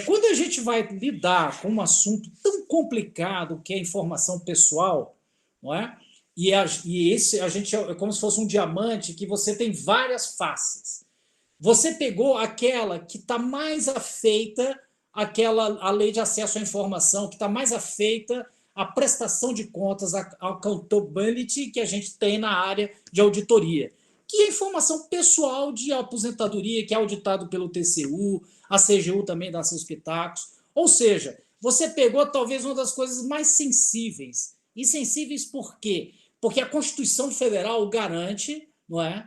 Quando a gente vai lidar com um assunto tão complicado que é a informação pessoal, não é? E esse a gente é como se fosse um diamante que você tem várias faces. Você pegou aquela que está mais afeita a lei de acesso à informação, que está mais afeita à prestação de contas, à accountability que a gente tem na área de auditoria, que é informação pessoal de aposentadoria, que é auditado pelo TCU, a CGU também dá seus pitacos. Ou seja, você pegou talvez uma das coisas mais sensíveis. E sensíveis por quê? Porque a Constituição Federal garante, não é?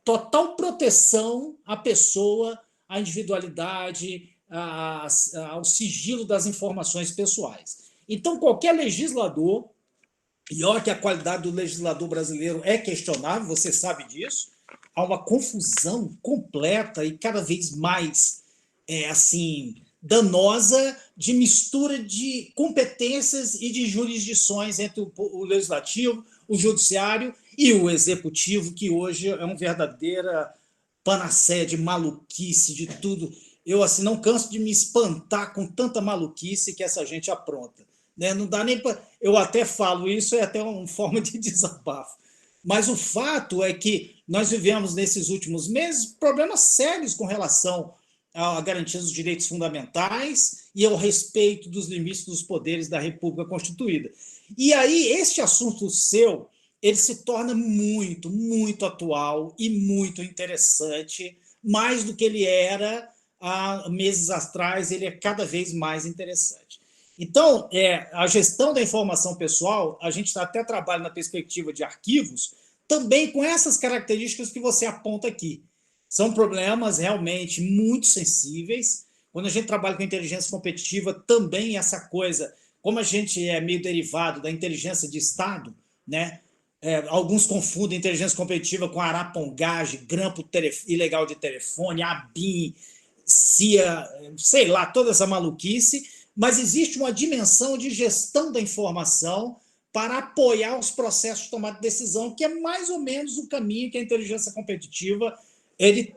Total proteção à pessoa, à individualidade, ao sigilo das informações pessoais. Então, qualquer legislador, e olha que a qualidade do legislador brasileiro é questionável, você sabe disso, há uma confusão completa e cada vez mais assim danosa de mistura de competências e de jurisdições entre o legislativo, o judiciário e o executivo, que hoje é uma verdadeira panaceia de maluquice, de tudo. Eu assim não canso de me espantar com tanta maluquice que essa gente apronta. Né? Não dá nem para. Eu até falo isso, é até uma forma de desabafo. Mas o fato é que nós vivemos nesses últimos meses problemas sérios com relação à garantia dos direitos fundamentais e ao respeito dos limites dos poderes da República Constituída. E aí, este assunto seu, ele se torna muito, muito atual e muito interessante, mais do que ele era há meses atrás, ele é cada vez mais interessante. Então, a gestão da informação pessoal, a gente até trabalha na perspectiva de arquivos, também com essas características que você aponta aqui. São problemas realmente muito sensíveis. Quando a gente trabalha com inteligência competitiva, também essa coisa, como a gente é meio derivado da inteligência de Estado, né? Alguns confundem inteligência competitiva com arapongagem, grampo ilegal de telefone, ABIN, CIA, sei lá, toda essa maluquice, mas existe uma dimensão de gestão da informação para apoiar os processos de tomada de decisão, que é mais ou menos o caminho que a inteligência competitiva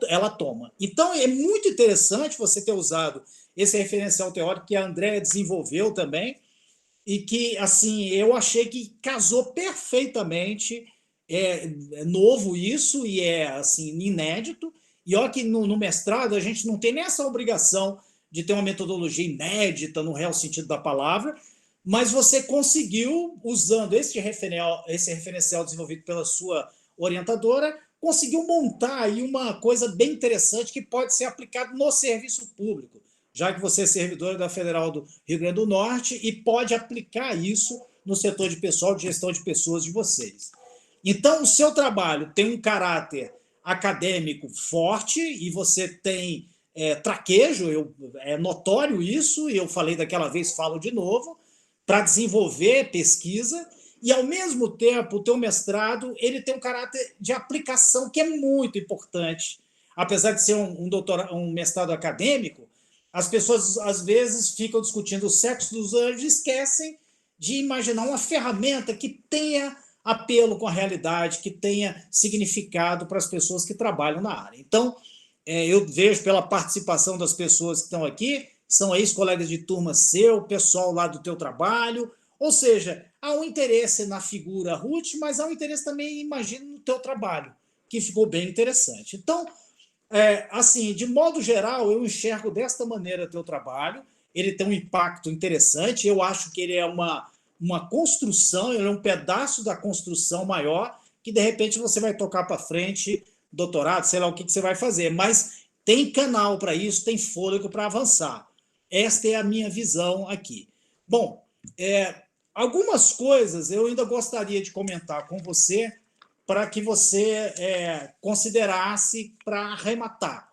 ela toma. Então, é muito interessante você ter usado esse referencial teórico que a Andréa desenvolveu também, e que, assim, eu achei que casou perfeitamente, novo isso, e assim, inédito, e olha que no mestrado a gente não tem nem essa obrigação de ter uma metodologia inédita no real sentido da palavra, mas você conseguiu, usando esse referencial desenvolvido pela sua orientadora, conseguiu montar aí uma coisa bem interessante que pode ser aplicada no serviço público, já que você é servidora da Federal do Rio Grande do Norte e pode aplicar isso no setor de pessoal, de gestão de pessoas de vocês. Então, o seu trabalho tem um caráter acadêmico forte e você tem traquejo, é notório isso, e eu falei daquela vez, falo de novo, para desenvolver pesquisa, e, ao mesmo tempo, o teu mestrado ele tem um caráter de aplicação que é muito importante. Apesar de ser um mestrado acadêmico, as pessoas, às vezes, ficam discutindo o sexo dos anjos e esquecem de imaginar uma ferramenta que tenha apelo com a realidade, que tenha significado para as pessoas que trabalham na área. Então, eu vejo pela participação das pessoas que estão aqui, são ex-colegas de turma seu, pessoal lá do teu trabalho, ou seja, há um interesse na figura Ruth, mas há um interesse também, imagino, no teu trabalho, que ficou bem interessante. Então, assim, de modo geral, eu enxergo desta maneira o teu trabalho. Ele tem um impacto interessante. Eu acho que ele é uma construção, ele é um pedaço da construção maior que, de repente, você vai tocar para frente, doutorado, sei lá o que você vai fazer. Mas tem canal para isso, tem fôlego para avançar. Esta é a minha visão aqui. Bom, algumas coisas eu ainda gostaria de comentar com você para que você considerasse para arrematar.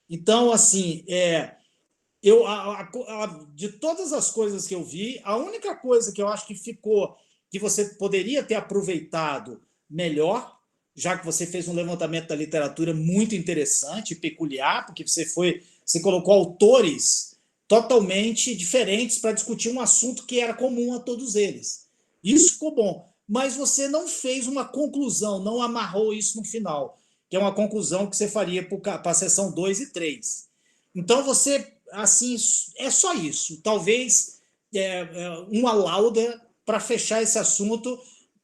Então, assim, de todas as coisas que eu vi, a única coisa que eu acho que ficou, que você poderia ter aproveitado melhor, já que você fez um levantamento da literatura muito interessante e peculiar, porque você colocou autores totalmente diferentes para discutir um assunto que era comum a todos eles. Isso ficou bom, mas você não fez uma conclusão, não amarrou isso no final, que é uma conclusão que você faria para a sessão 2 e 3. Então, você, assim, é só isso. Talvez uma lauda para fechar esse assunto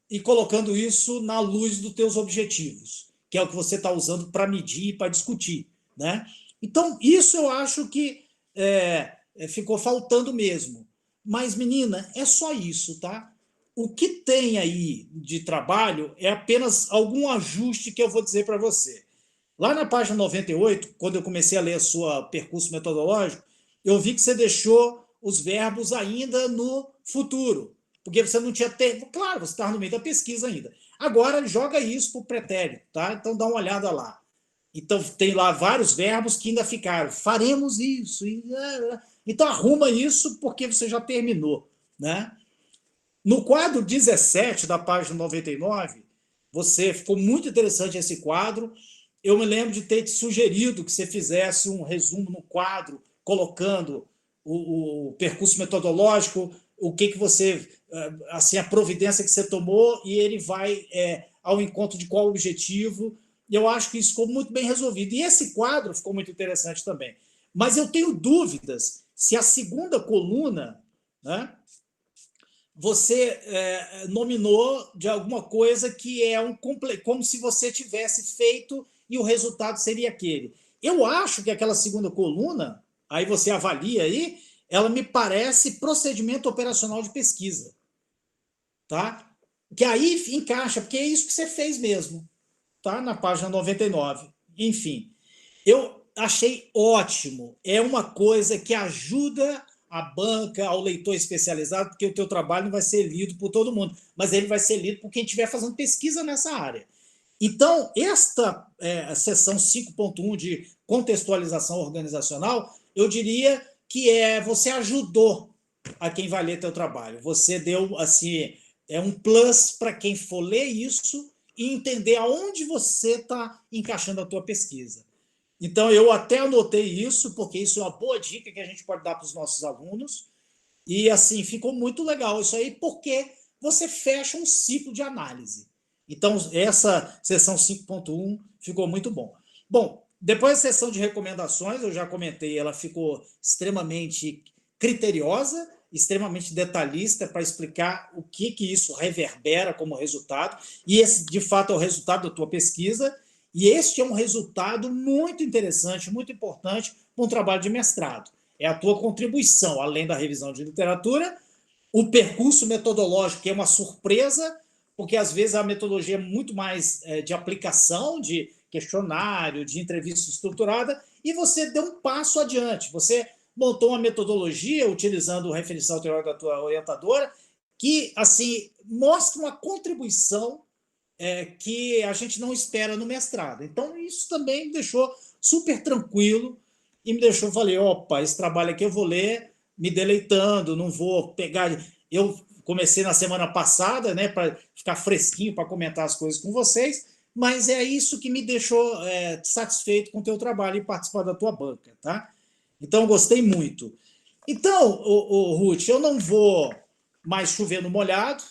e colocando isso na luz dos teus objetivos, que é o que você está usando para medir e para discutir, né? Então, isso eu acho que ficou faltando mesmo. Mas, menina, é só isso, tá? O que tem aí de trabalho é apenas algum ajuste que eu vou dizer para você. Lá na página 98, quando eu comecei a ler o seu percurso metodológico, eu vi que você deixou os verbos ainda no futuro, porque você não tinha tempo. Claro, você estava no meio da pesquisa ainda. Agora, joga isso para o pretérito, tá? Então, dá uma olhada lá. Então, tem lá vários verbos que ainda ficaram. Faremos isso. Então, arruma isso porque você já terminou, né? No quadro 17 da página 99, ficou muito interessante esse quadro. Eu me lembro de ter te sugerido que você fizesse um resumo no quadro, colocando o percurso metodológico, o que você, assim, a providência que você tomou, e ele vai ao encontro de qual objetivo. Eu acho que isso ficou muito bem resolvido. E esse quadro ficou muito interessante também. Mas eu tenho dúvidas se a segunda coluna, né, você nominou de alguma coisa que é como se você tivesse feito e o resultado seria aquele. Eu acho que aquela segunda coluna, aí você avalia aí, ela me parece procedimento operacional de pesquisa. Tá? Que aí encaixa, porque é isso que você fez mesmo, tá? Na página 99. Enfim, eu achei ótimo. É uma coisa que ajuda a banca, ao leitor especializado, porque o teu trabalho não vai ser lido por todo mundo, mas ele vai ser lido por quem estiver fazendo pesquisa nessa área. Então, esta seção 5.1 de contextualização organizacional, eu diria que você ajudou a quem vai ler teu trabalho. Você deu assim, um plus para quem for ler isso e entender aonde você está encaixando a tua pesquisa. Então, eu até anotei isso, porque isso é uma boa dica que a gente pode dar para os nossos alunos. E, assim, ficou muito legal isso aí, porque você fecha um ciclo de análise. Então, essa sessão 5.1 ficou muito bom. Bom, depois da sessão de recomendações, eu já comentei, ela ficou extremamente criteriosa, extremamente detalhista para explicar o que isso reverbera como resultado. E esse, de fato, é o resultado da tua pesquisa. E este é um resultado muito interessante, muito importante para um trabalho de mestrado. É a tua contribuição, além da revisão de literatura, o percurso metodológico, que é uma surpresa, porque às vezes a metodologia é muito mais de aplicação, de questionário, de entrevista estruturada, e você deu um passo adiante. Você montou uma metodologia, utilizando o referencial teórico da tua orientadora, que assim mostra uma contribuição que a gente não espera no mestrado. Então, isso também me deixou super tranquilo e me deixou, falei, opa, esse trabalho aqui eu vou ler me deleitando, não vou pegar... Eu comecei na semana passada, né, para ficar fresquinho, para comentar as coisas com vocês, mas é isso que me deixou satisfeito com o teu trabalho e participar da tua banca, tá? Então, gostei muito. Então, Ruth, eu não vou mais chover no molhado.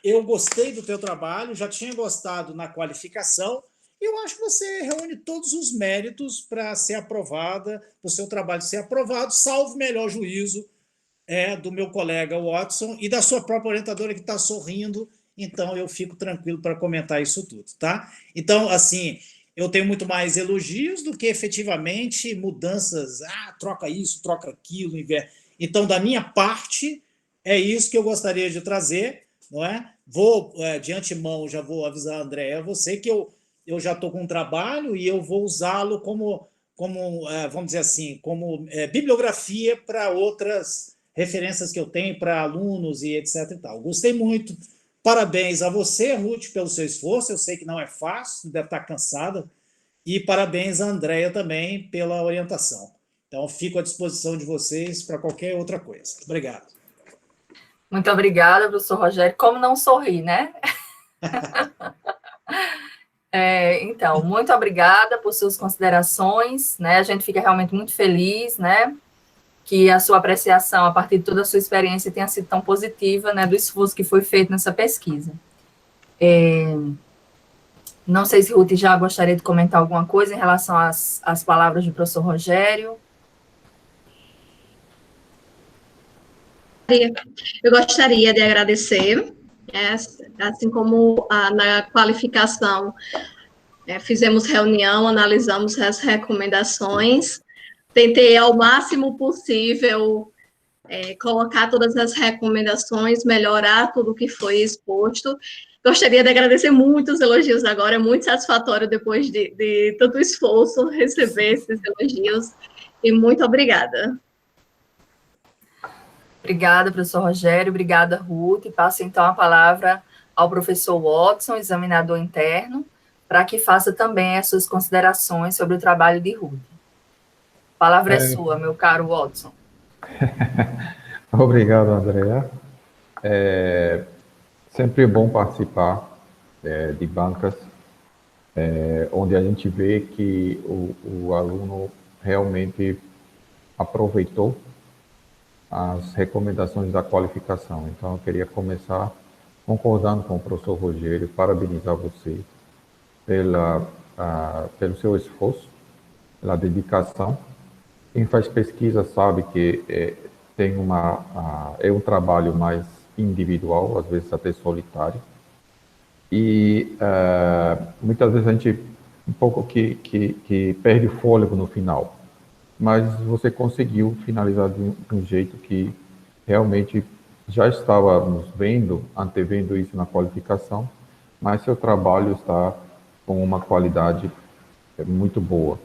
Eu gostei do teu trabalho, já tinha gostado na qualificação. Eu acho que você reúne todos os méritos para ser aprovada, para o seu trabalho ser aprovado, salvo o melhor juízo do meu colega Watson e da sua própria orientadora, que está sorrindo então eu fico tranquilo para comentar isso tudo, tá? Então, assim, eu tenho muito mais elogios do que efetivamente mudanças, troca isso, troca aquilo, então, da minha parte, é isso que eu gostaria de trazer, não é? Vou, de antemão, já vou avisar a Andréa, você que eu já estou com um trabalho e eu vou usá-lo como vamos dizer assim, como bibliografia para outras referências que eu tenho para alunos e etc. e tal. Gostei muito. Parabéns a você, Ruth, pelo seu esforço. Eu sei que não é fácil, deve estar cansada. E parabéns a Andréia também pela orientação. Então, fico à disposição de vocês para qualquer outra coisa. Obrigado. Muito obrigada, professor Rogério. Como não sorrir, né? Então, muito obrigada por suas considerações, né? A gente fica realmente muito feliz, né? Que a sua apreciação, a partir de toda a sua experiência, tenha sido tão positiva, né? Do esforço que foi feito nessa pesquisa. Não sei se Ruth já gostaria de comentar alguma coisa em relação às palavras do professor Rogério. Eu gostaria de agradecer, assim como na qualificação, fizemos reunião, analisamos as recomendações, tentei ao máximo possível colocar todas as recomendações, melhorar tudo que foi exposto. Gostaria de agradecer muito os elogios agora, é muito satisfatório depois de tanto esforço receber esses elogios, e muito obrigada. Obrigada, professor Rogério, obrigada, Ruth. Passo, então, a palavra ao professor Watson, examinador interno, para que faça também as suas considerações sobre o trabalho de Ruth. A palavra é sua, meu caro Watson. Obrigado, Andréa. Sempre é bom participar de bancas onde a gente vê que o aluno realmente aproveitou as recomendações da qualificação. Então, eu queria começar concordando com o professor Rogério, parabenizar você pelo seu esforço, pela dedicação. Quem faz pesquisa sabe que é um trabalho mais individual, às vezes até solitário, e muitas vezes a gente um pouco que perde o fôlego no final, mas você conseguiu finalizar de um jeito que realmente já estávamos antevendo isso na qualificação, mas seu trabalho está com uma qualidade muito boa.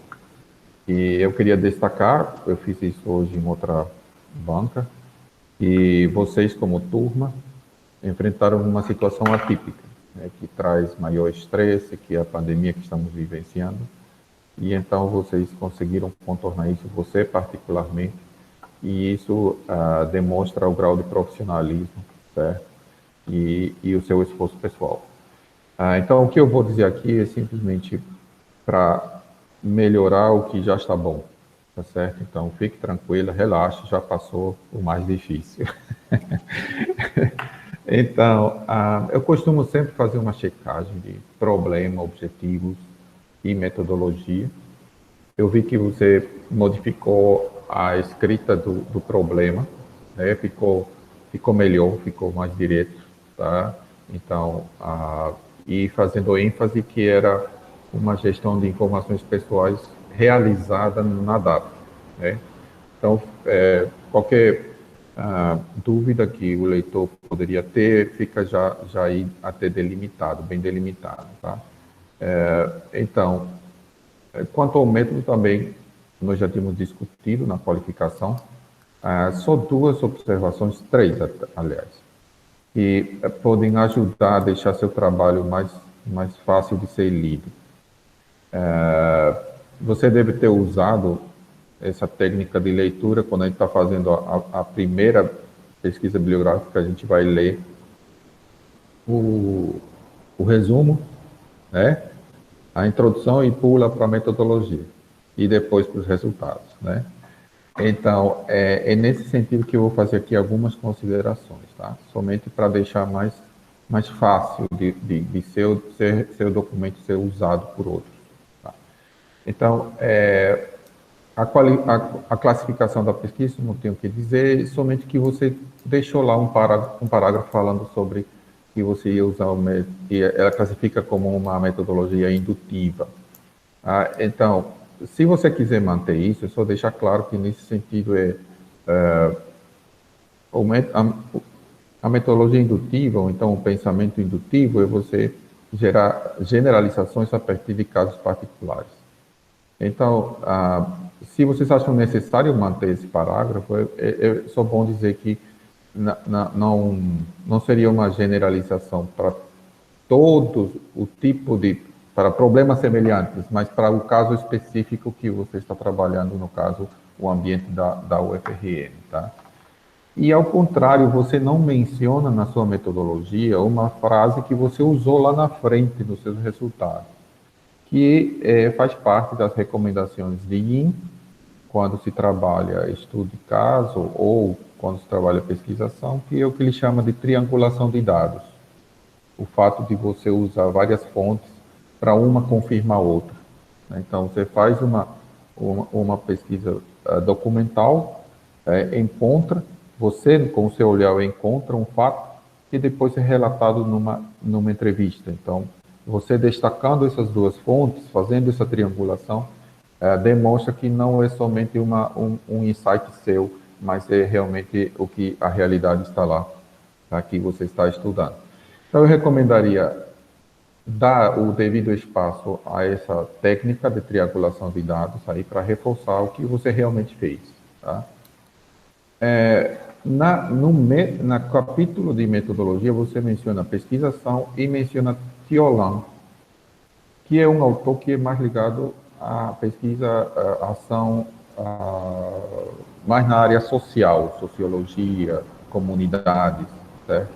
E eu queria destacar, eu fiz isso hoje em outra banca, e vocês como turma enfrentaram uma situação atípica, né, que traz maior estresse, que é a pandemia que estamos vivenciando, e então vocês conseguiram contornar isso, você particularmente, e isso demonstra o grau de profissionalismo, certo? E o seu esforço pessoal. Então, o que eu vou dizer aqui é simplesmente para melhorar o que já está bom, tá certo? Então, fique tranquila, relaxe, já passou o mais difícil. Então, eu costumo sempre fazer uma checagem de problema, objetivos e metodologia. Eu vi que você modificou a escrita do problema, né? Ficou melhor, ficou mais direto, tá? Então, e fazendo ênfase que era uma gestão de informações pessoais realizada na data, né? Então, qualquer dúvida que o leitor poderia ter, fica já aí até delimitado, bem delimitado, tá? Então, quanto ao método também, nós já tínhamos discutido na qualificação, só duas observações, três, aliás, que podem ajudar a deixar seu trabalho mais fácil de ser lido. Você deve ter usado essa técnica de leitura quando a gente está fazendo a primeira pesquisa bibliográfica, a gente vai ler o resumo, né? A introdução e pula para a metodologia e depois para os resultados, né? Então, é nesse sentido que eu vou fazer aqui algumas considerações, tá? Somente para deixar mais fácil de seu documento ser usado por outros, tá? Então, a classificação da pesquisa, não tenho o que dizer, somente que você deixou lá um parágrafo falando sobre que você ia usar, que ela classifica como uma metodologia indutiva. Então, se você quiser manter isso, é só deixar claro que nesse sentido a metodologia indutiva, ou então o pensamento indutivo, é você gerar generalizações a partir de casos particulares. Então, se vocês acham necessário manter esse parágrafo, é só bom dizer que não seria uma generalização para todo o tipo para problemas semelhantes, mas para o caso específico que você está trabalhando, no caso, o ambiente da UFRN, tá? E, ao contrário, você não menciona na sua metodologia uma frase que você usou lá na frente nos seus resultados, que faz parte das recomendações de Yin, quando se trabalha estudo de caso ou quando se trabalha pesquisação, que é o que ele chama de triangulação de dados. O fato de você usar várias fontes para uma confirmar a outra. Então, você faz uma pesquisa documental, encontra, você, com o seu olhar, encontra um fato que depois é relatado numa entrevista. Então, você destacando essas duas fontes, fazendo essa triangulação, demonstra que não é somente um insight seu, mas é realmente o que a realidade está lá, tá, que você está estudando. Então, eu recomendaria dar o devido espaço a essa técnica de triangulação de dados aí para reforçar o que você realmente fez, tá? Na capítulo de metodologia, você menciona pesquisação e menciona Thiolan, que é um autor que é mais ligado à pesquisa, à ação, mais na área social, sociologia, comunidades, certo?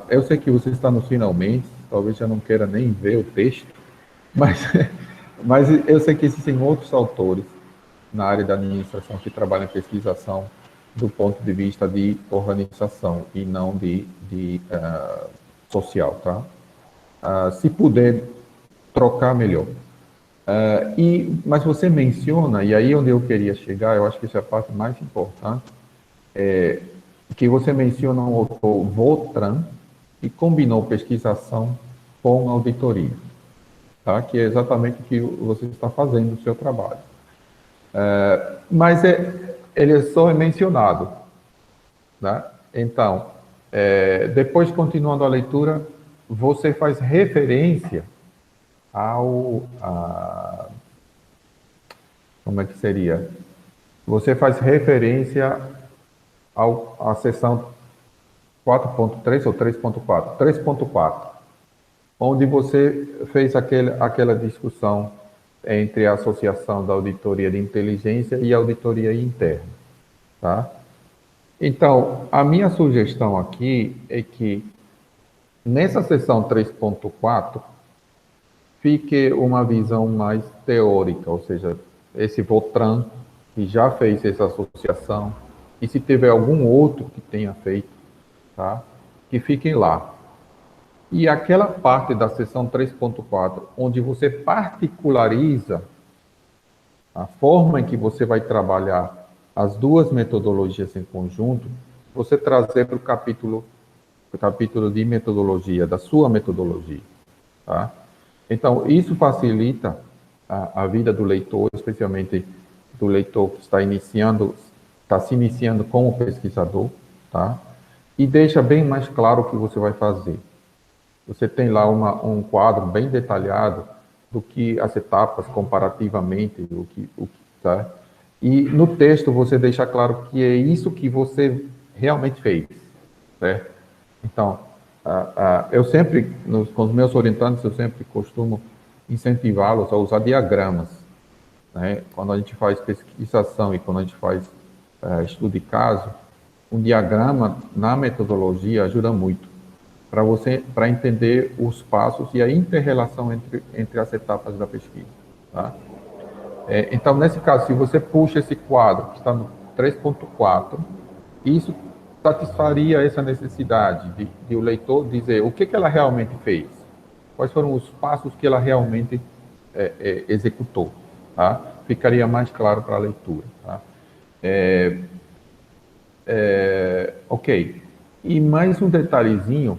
Eu sei que você está no finalmente, talvez já não queira nem ver o texto, mas eu sei que existem outros autores na área da administração que trabalham em pesquisação do ponto de vista de organização e não de social, tá? Se puder trocar, melhor. Mas você menciona, e aí onde eu queria chegar, eu acho que essa é a parte mais importante, que você menciona o autor Vautrin e combinou pesquisação com auditoria, tá? Que é exatamente o que você está fazendo no seu trabalho. Mas ele só é mencionado, né? Então, depois, continuando a leitura, você faz referência como é que seria? Você faz referência à seção 4.3 ou 3.4? 3.4, onde você fez aquela discussão entre a associação da auditoria de inteligência e a auditoria interna, tá? Então, a minha sugestão aqui é que, nessa seção 3.4, fique uma visão mais teórica, ou seja, esse Vautrin, que já fez essa associação, e se tiver algum outro que tenha feito, tá? Que fiquem lá. E aquela parte da seção 3.4, onde você particulariza a forma em que você vai trabalhar as duas metodologias em conjunto, você trazer para o capítulo de metodologia, da sua metodologia, tá? Então, isso facilita a vida do leitor, especialmente do leitor que está se iniciando como pesquisador, tá? E deixa bem mais claro o que você vai fazer. Você tem lá um quadro bem detalhado do que as etapas comparativamente, tá? E no texto você deixa claro que é isso que você realmente fez, certo? Então, eu sempre, com os meus orientantes, eu sempre costumo incentivá-los a usar diagramas, né? Quando a gente faz pesquisação e quando a gente faz estudo de caso, um diagrama na metodologia ajuda muito para entender os passos e a inter-relação entre as etapas da pesquisa, tá? Então, nesse caso, se você puxa esse quadro que está no 3.4, isso satisfaria essa necessidade de o leitor dizer o que ela realmente fez, quais foram os passos que ela realmente executou, tá? Ficaria mais claro para a leitura, tá? Ok. E mais um detalhezinho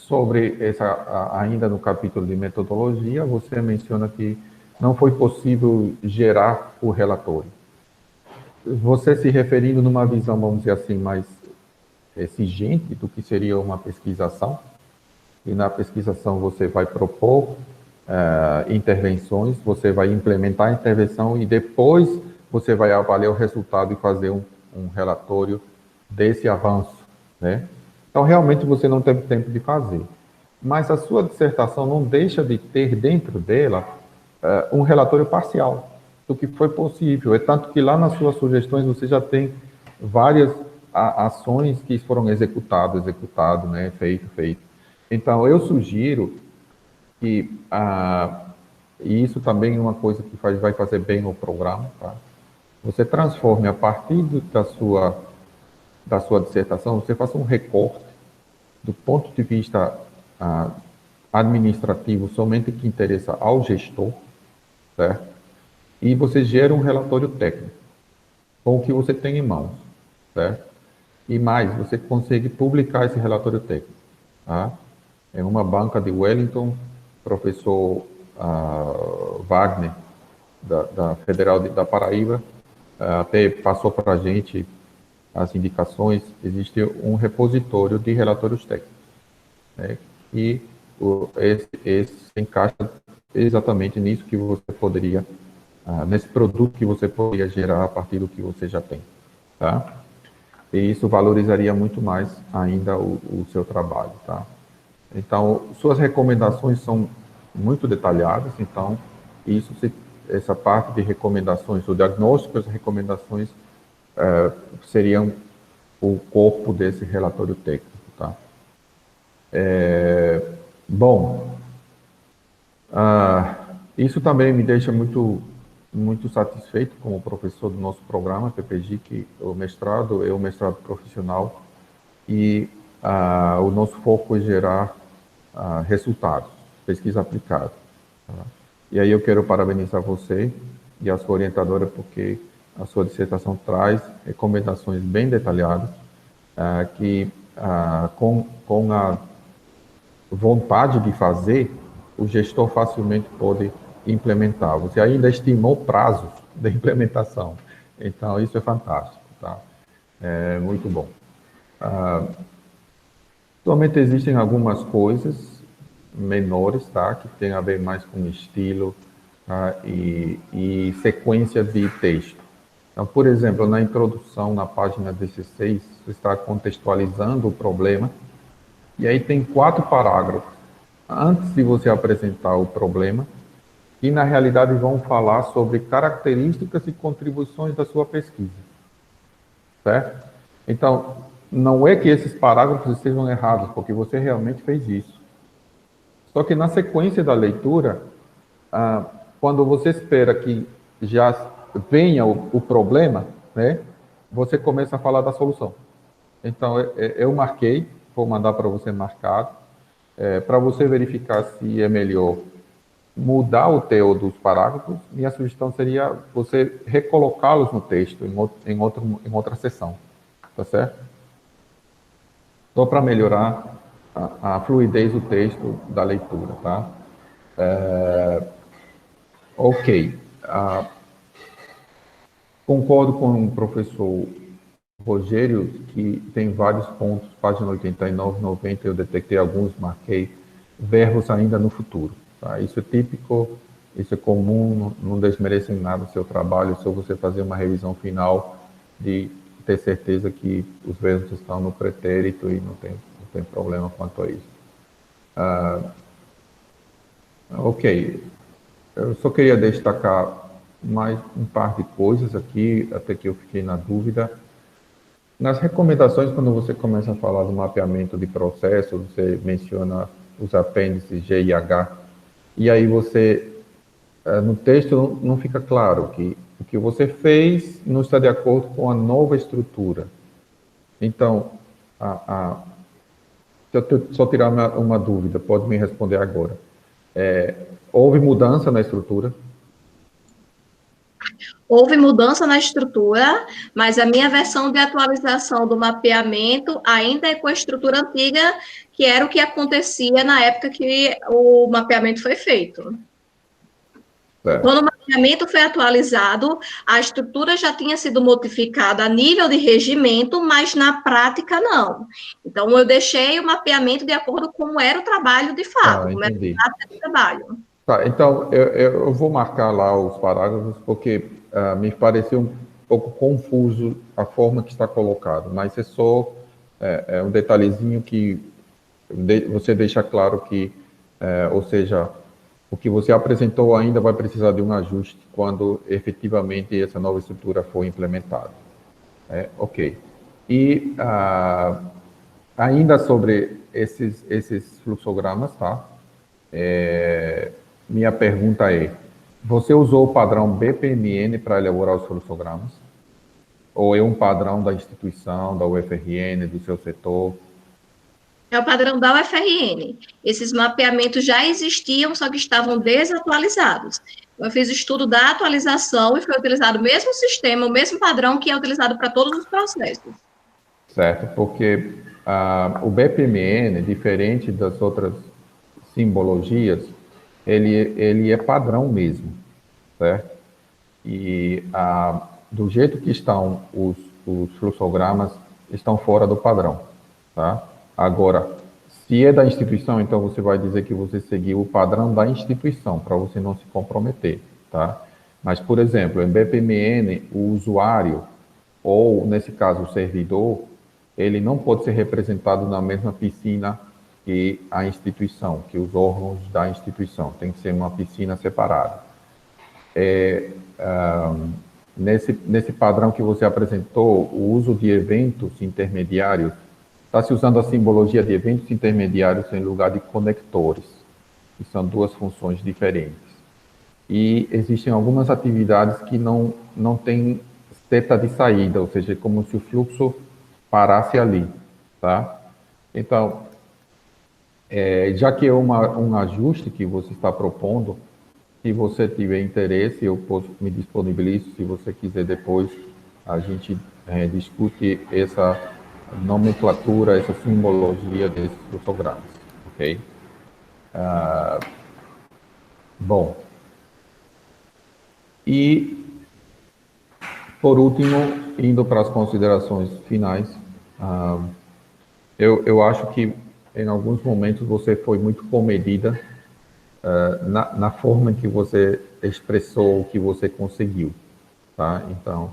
sobre ainda no capítulo de metodologia, você menciona que não foi possível gerar o relatório. Você se referindo numa visão, vamos dizer assim, mais exigente do que seria uma pesquisação, e na pesquisação você vai propor intervenções, você vai implementar a intervenção e depois você vai avaliar o resultado e fazer um relatório desse avanço, né? Então, realmente, você não teve tempo de fazer. Mas a sua dissertação não deixa de ter dentro dela um relatório parcial do que foi possível. É tanto que lá nas suas sugestões você já tem várias ações que foram executado, né? Feito. Então, eu sugiro que, e isso também é uma coisa que vai fazer bem no programa, tá? Você transforme a partir da sua dissertação, você faça um recorte do ponto de vista administrativo, somente que interessa ao gestor, certo? E você gera um relatório técnico com o que você tem em mãos, certo? E mais, você consegue publicar esse relatório técnico, tá? Em uma banca de Wellington, professor Wagner, da Federal da Paraíba, até passou para a gente as indicações. Existe um repositório de relatórios técnicos, né? E esse encaixa exatamente nisso que você poderia, nesse produto que você poderia gerar a partir do que você já tem, tá? E isso valorizaria muito mais ainda o seu trabalho, tá? Então, suas recomendações são muito detalhadas, então, essa parte de recomendações, o diagnóstico, as recomendações seriam o corpo desse relatório técnico, tá? Bom, isso também me deixa muito satisfeito como professor do nosso programa, PPG, que o mestrado é o mestrado profissional e o nosso foco é gerar resultados, pesquisa aplicada, tá? E aí eu quero parabenizar você e a sua orientadora, porque a sua dissertação traz recomendações bem detalhadas, que com a vontade de fazer, o gestor facilmente pode implementar. Você ainda estimou prazos da implementação. Então, isso é fantástico, tá? É muito bom. Atualmente existem algumas coisas menores, tá? Que tem a ver mais com estilo, tá? E sequência de texto. Então, por exemplo, na introdução, na página 16, você está contextualizando o problema, e aí tem 4 parágrafos antes de você apresentar o problema, que na realidade vão falar sobre características e contribuições da sua pesquisa, certo? Então, não é que esses parágrafos estejam errados, porque você realmente fez isso. Só que na sequência da leitura, quando você espera que já venha o problema, né, você começa a falar da solução. Então, eu marquei, vou mandar para você marcado, para você verificar se é melhor mudar o teor dos parágrafos. Minha sugestão seria você recolocá-los no texto, em outra seção, tá certo? Só para melhorar a fluidez do texto da leitura, tá? Ok. Concordo com o professor Rogério, que tem vários pontos, página 89, 90, eu detectei alguns, marquei, verbos ainda no futuro, tá? Isso é típico, isso é comum, não desmerece em nada o seu trabalho, só você fazer uma revisão final de ter certeza que os verbos estão no pretérito e não tem problema quanto a isso. Ok, eu só queria destacar mais um par de coisas aqui, até que eu fiquei na dúvida. Nas recomendações, quando você começa a falar do mapeamento de processo, você menciona os apêndices G e H, e aí você, no texto não fica claro que o que você fez não está de acordo com a nova estrutura. Então, se eu só tirar uma dúvida, pode me responder agora. Houve mudança na estrutura? Houve mudança na estrutura, mas a minha versão de atualização do mapeamento ainda é com a estrutura antiga, que era o que acontecia na época que o mapeamento foi feito. Certo. Quando o mapeamento foi atualizado, a estrutura já tinha sido modificada a nível de regimento, mas na prática não. Então, eu deixei o mapeamento de acordo com como era o trabalho de fato, como era Entendi. a prática de trabalho. Tá, então eu vou marcar lá os parágrafos, porque me pareceu um pouco confuso a forma que está colocado, mas é só um detalhezinho que você deixa claro que, ou seja, o que você apresentou ainda vai precisar de um ajuste quando efetivamente essa nova estrutura for implementada. Ok. E ainda sobre esses fluxogramas, tá? Minha pergunta é, você usou o padrão BPMN para elaborar os fluxogramas? Ou é um padrão da instituição, da UFRN, do seu setor? É o padrão da UFRN. Esses mapeamentos já existiam, só que estavam desatualizados. Eu fiz o estudo da atualização e foi utilizado o mesmo sistema, o mesmo padrão que é utilizado para todos os processos. Certo, porque o BPMN, diferente das outras simbologias, ele é padrão mesmo, certo? E do jeito que estão os fluxogramas, estão fora do padrão, tá? Agora, se é da instituição, então você vai dizer que você seguiu o padrão da instituição, para você não se comprometer, tá? Mas, por exemplo, em BPMN, o usuário, ou, nesse caso, o servidor, ele não pode ser representado na mesma piscina que a instituição, que os órgãos da instituição. Tem que ser uma piscina separada. Nesse padrão que você apresentou, o uso de eventos intermediários, está se usando a simbologia de eventos intermediários em lugar de conectores, que são duas funções diferentes. E existem algumas atividades que não têm seta de saída, ou seja, é como se o fluxo parasse ali, tá? Então, já que é um ajuste que você está propondo, se você tiver interesse, eu me disponibilizo, se você quiser depois, a gente discute essa nomenclatura, essa simbologia desses fluxogramas, ok? Bom, e por último, indo para as considerações finais, eu acho que em alguns momentos você foi muito comedida na forma em que você expressou o que você conseguiu, tá? Então,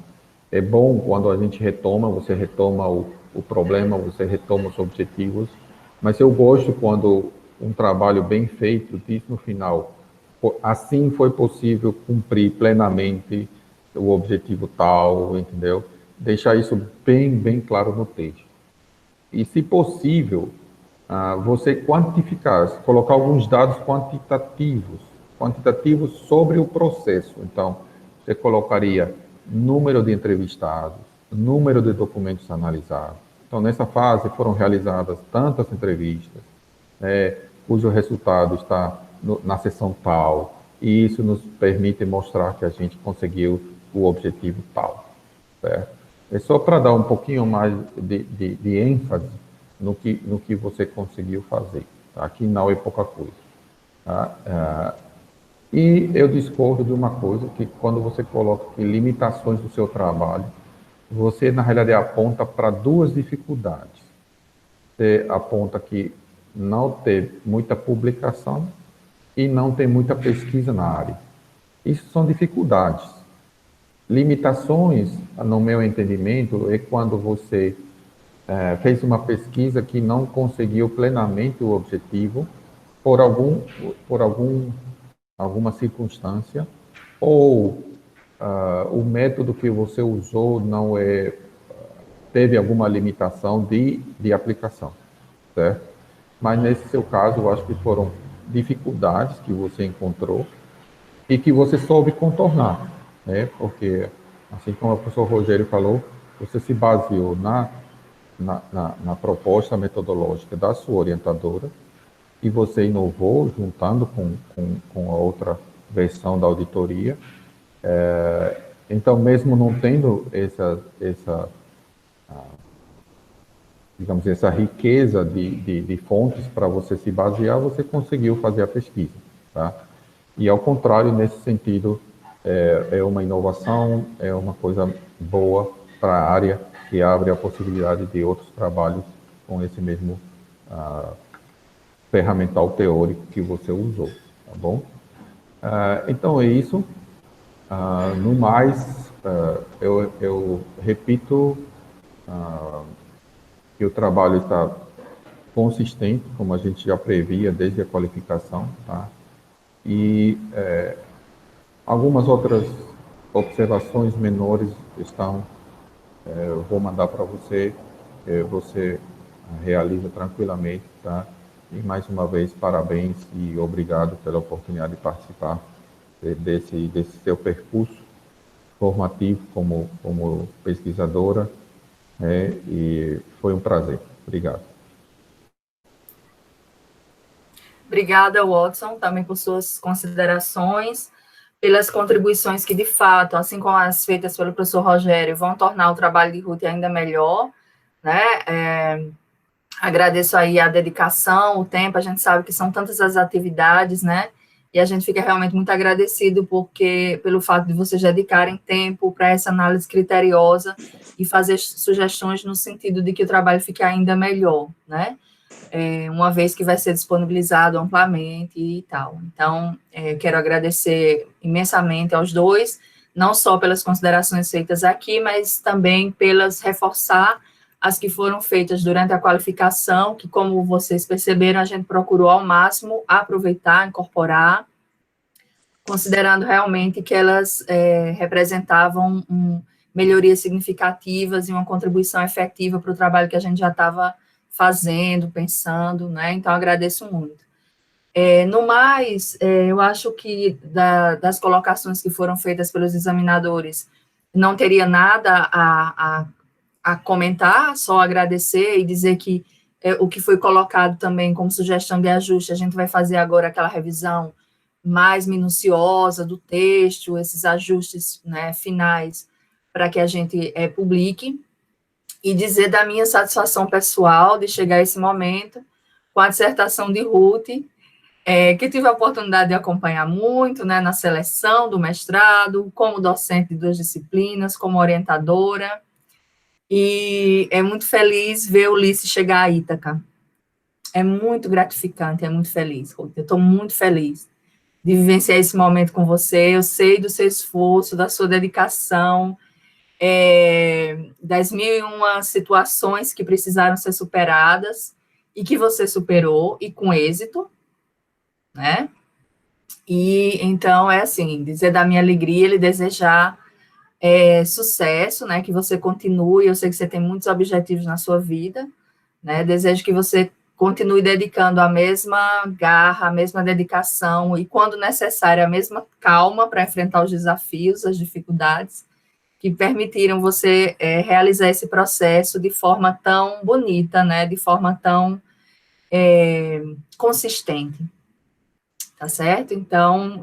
é bom quando a gente retoma, você retoma o problema, você retoma os objetivos, mas eu gosto quando um trabalho bem feito diz no final, assim foi possível cumprir plenamente o objetivo tal, entendeu? Deixar isso bem claro no texto. E, se possível, você quantificar, colocar alguns dados quantitativos sobre o processo. Então, você colocaria número de entrevistados, número de documentos analisados. Então, nessa fase foram realizadas tantas entrevistas, cujo resultado está na seção tal, e isso nos permite mostrar que a gente conseguiu o objetivo tal, certo? É só para dar um pouquinho mais de ênfase no que você conseguiu fazer, tá? Que não é pouca coisa, tá? E eu discordo de uma coisa, que quando você coloca aqui limitações do seu trabalho, você, na realidade, aponta para duas dificuldades. Você aponta que não tem muita publicação e não tem muita pesquisa na área. Isso são dificuldades. Limitações, no meu entendimento, é quando você fez uma pesquisa que não conseguiu plenamente o objetivo por alguma circunstância, ou o método que você usou não teve alguma limitação de aplicação, certo? Mas nesse seu caso, eu acho que foram dificuldades que você encontrou e que você soube contornar, né? Porque, assim como o professor Rogério falou, você se baseou na proposta metodológica da sua orientadora e você inovou juntando com a outra versão da auditoria, Então, mesmo não tendo digamos, essa riqueza de fontes para você se basear, você conseguiu fazer a pesquisa, tá? E, ao contrário, nesse sentido, é uma inovação, é uma coisa boa para a área, que abre a possibilidade de outros trabalhos com esse mesmo ferramental teórico que você usou, tá bom? Então, é isso. No mais, eu repito que o trabalho está consistente, como a gente já previa desde a qualificação, tá? E algumas outras observações menores estão, eu vou mandar para você, você realiza tranquilamente, tá? E mais uma vez, parabéns e obrigado pela oportunidade de participar desse seu percurso formativo como pesquisadora, e foi um prazer. Obrigado. Obrigada, Watson, também por suas considerações, pelas contribuições que, de fato, assim como as feitas pelo professor Rogério, vão tornar o trabalho de Ruth ainda melhor, né? Agradeço aí a dedicação, o tempo, a gente sabe que são tantas as atividades, né? E a gente fica realmente muito agradecido pelo fato de vocês dedicarem tempo para essa análise criteriosa e fazer sugestões no sentido de que o trabalho fique ainda melhor, né? Uma vez que vai ser disponibilizado amplamente e tal. Então, quero agradecer imensamente aos dois, não só pelas considerações feitas aqui, mas também pelas reforçar as que foram feitas durante a qualificação, que, como vocês perceberam, a gente procurou ao máximo aproveitar, incorporar, considerando realmente que elas representavam melhorias significativas e uma contribuição efetiva para o trabalho que a gente já estava fazendo, pensando, né? Então, agradeço muito. No mais, eu acho que das colocações que foram feitas pelos examinadores, não teria nada a comentar, só agradecer e dizer que o que foi colocado também como sugestão de ajuste, a gente vai fazer agora aquela revisão mais minuciosa do texto, esses ajustes, né, finais, para que a gente publique, e dizer da minha satisfação pessoal de chegar a esse momento com a dissertação de Ruth, que tive a oportunidade de acompanhar muito, né, na seleção do mestrado, como docente de 2 disciplinas, como orientadora, e é muito feliz ver o Ulisses chegar a Ítaca. É muito gratificante, é muito feliz, Ruth. Eu estou muito feliz de vivenciar esse momento com você. Eu sei do seu esforço, da sua dedicação, das 1001 situações que precisaram ser superadas e que você superou, e com êxito, né? E, então, assim, dizer da minha alegria, ele desejar sucesso, né, que você continue, eu sei que você tem muitos objetivos na sua vida, né, desejo que você continue dedicando a mesma garra, a mesma dedicação, e, quando necessário, a mesma calma para enfrentar os desafios, as dificuldades, que permitiram você realizar esse processo de forma tão bonita, né, de forma tão consistente, tá certo? Então,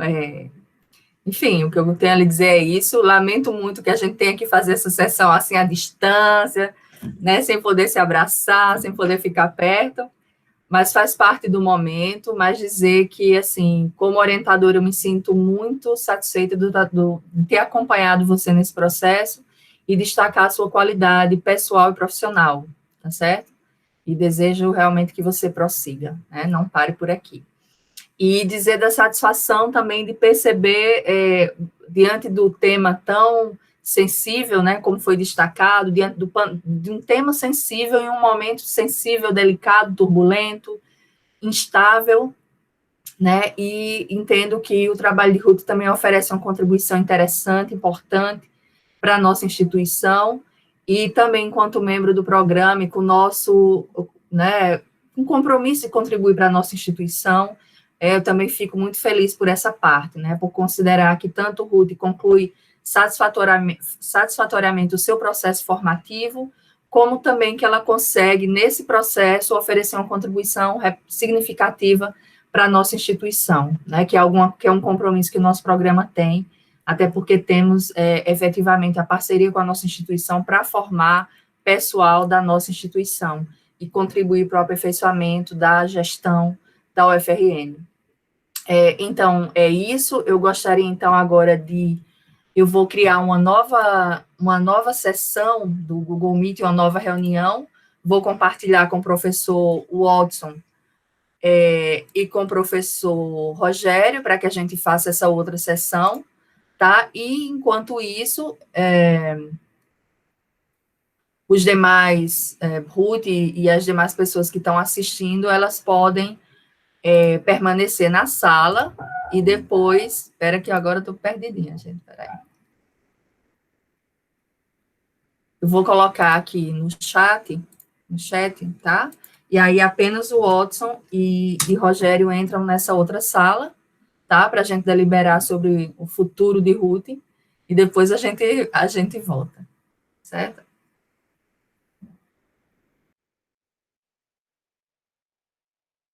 enfim, o que eu tenho a lhe dizer é isso. Lamento muito que a gente tenha que fazer essa sessão assim à distância, né, sem poder se abraçar, sem poder ficar perto, mas faz parte do momento. Mas dizer que, assim, como orientadora, eu me sinto muito satisfeita de ter acompanhado você nesse processo e destacar a sua qualidade pessoal e profissional, tá certo? E desejo realmente que você prossiga, né, não pare por aqui. E dizer da satisfação também de perceber, diante do tema tão sensível, né, como foi destacado, diante de um tema sensível, em um momento sensível, delicado, turbulento, instável, né, e entendo que o trabalho de Ruth também oferece uma contribuição interessante, importante, para a nossa instituição, e também, enquanto membro do programa, e com o nosso, né, um compromisso de contribuir para a nossa instituição, eu também fico muito feliz por essa parte, né, por considerar que tanto Ruth conclui satisfatoriamente o seu processo formativo, como também que ela consegue, nesse processo, oferecer uma contribuição significativa para a nossa instituição, né, que é um compromisso que o nosso programa tem até porque temos efetivamente a parceria com a nossa instituição para formar pessoal da nossa instituição e contribuir para o aperfeiçoamento da gestão da UFRN. Então, é isso. Eu gostaria, então, agora eu vou criar uma nova sessão do Google Meet, uma nova reunião, vou compartilhar com o professor Watson e com o professor Rogério, para que a gente faça essa outra sessão, tá? E, enquanto isso, os demais, Ruth e as demais pessoas que estão assistindo, elas podem permanecer na sala e depois... Espera que agora eu estou perdidinha, gente, peraí. Eu vou colocar aqui no chat, tá? E aí apenas o Watson e Rogério entram nessa outra sala, tá? Para a gente deliberar sobre o futuro de Ruth, e depois a gente volta, certo?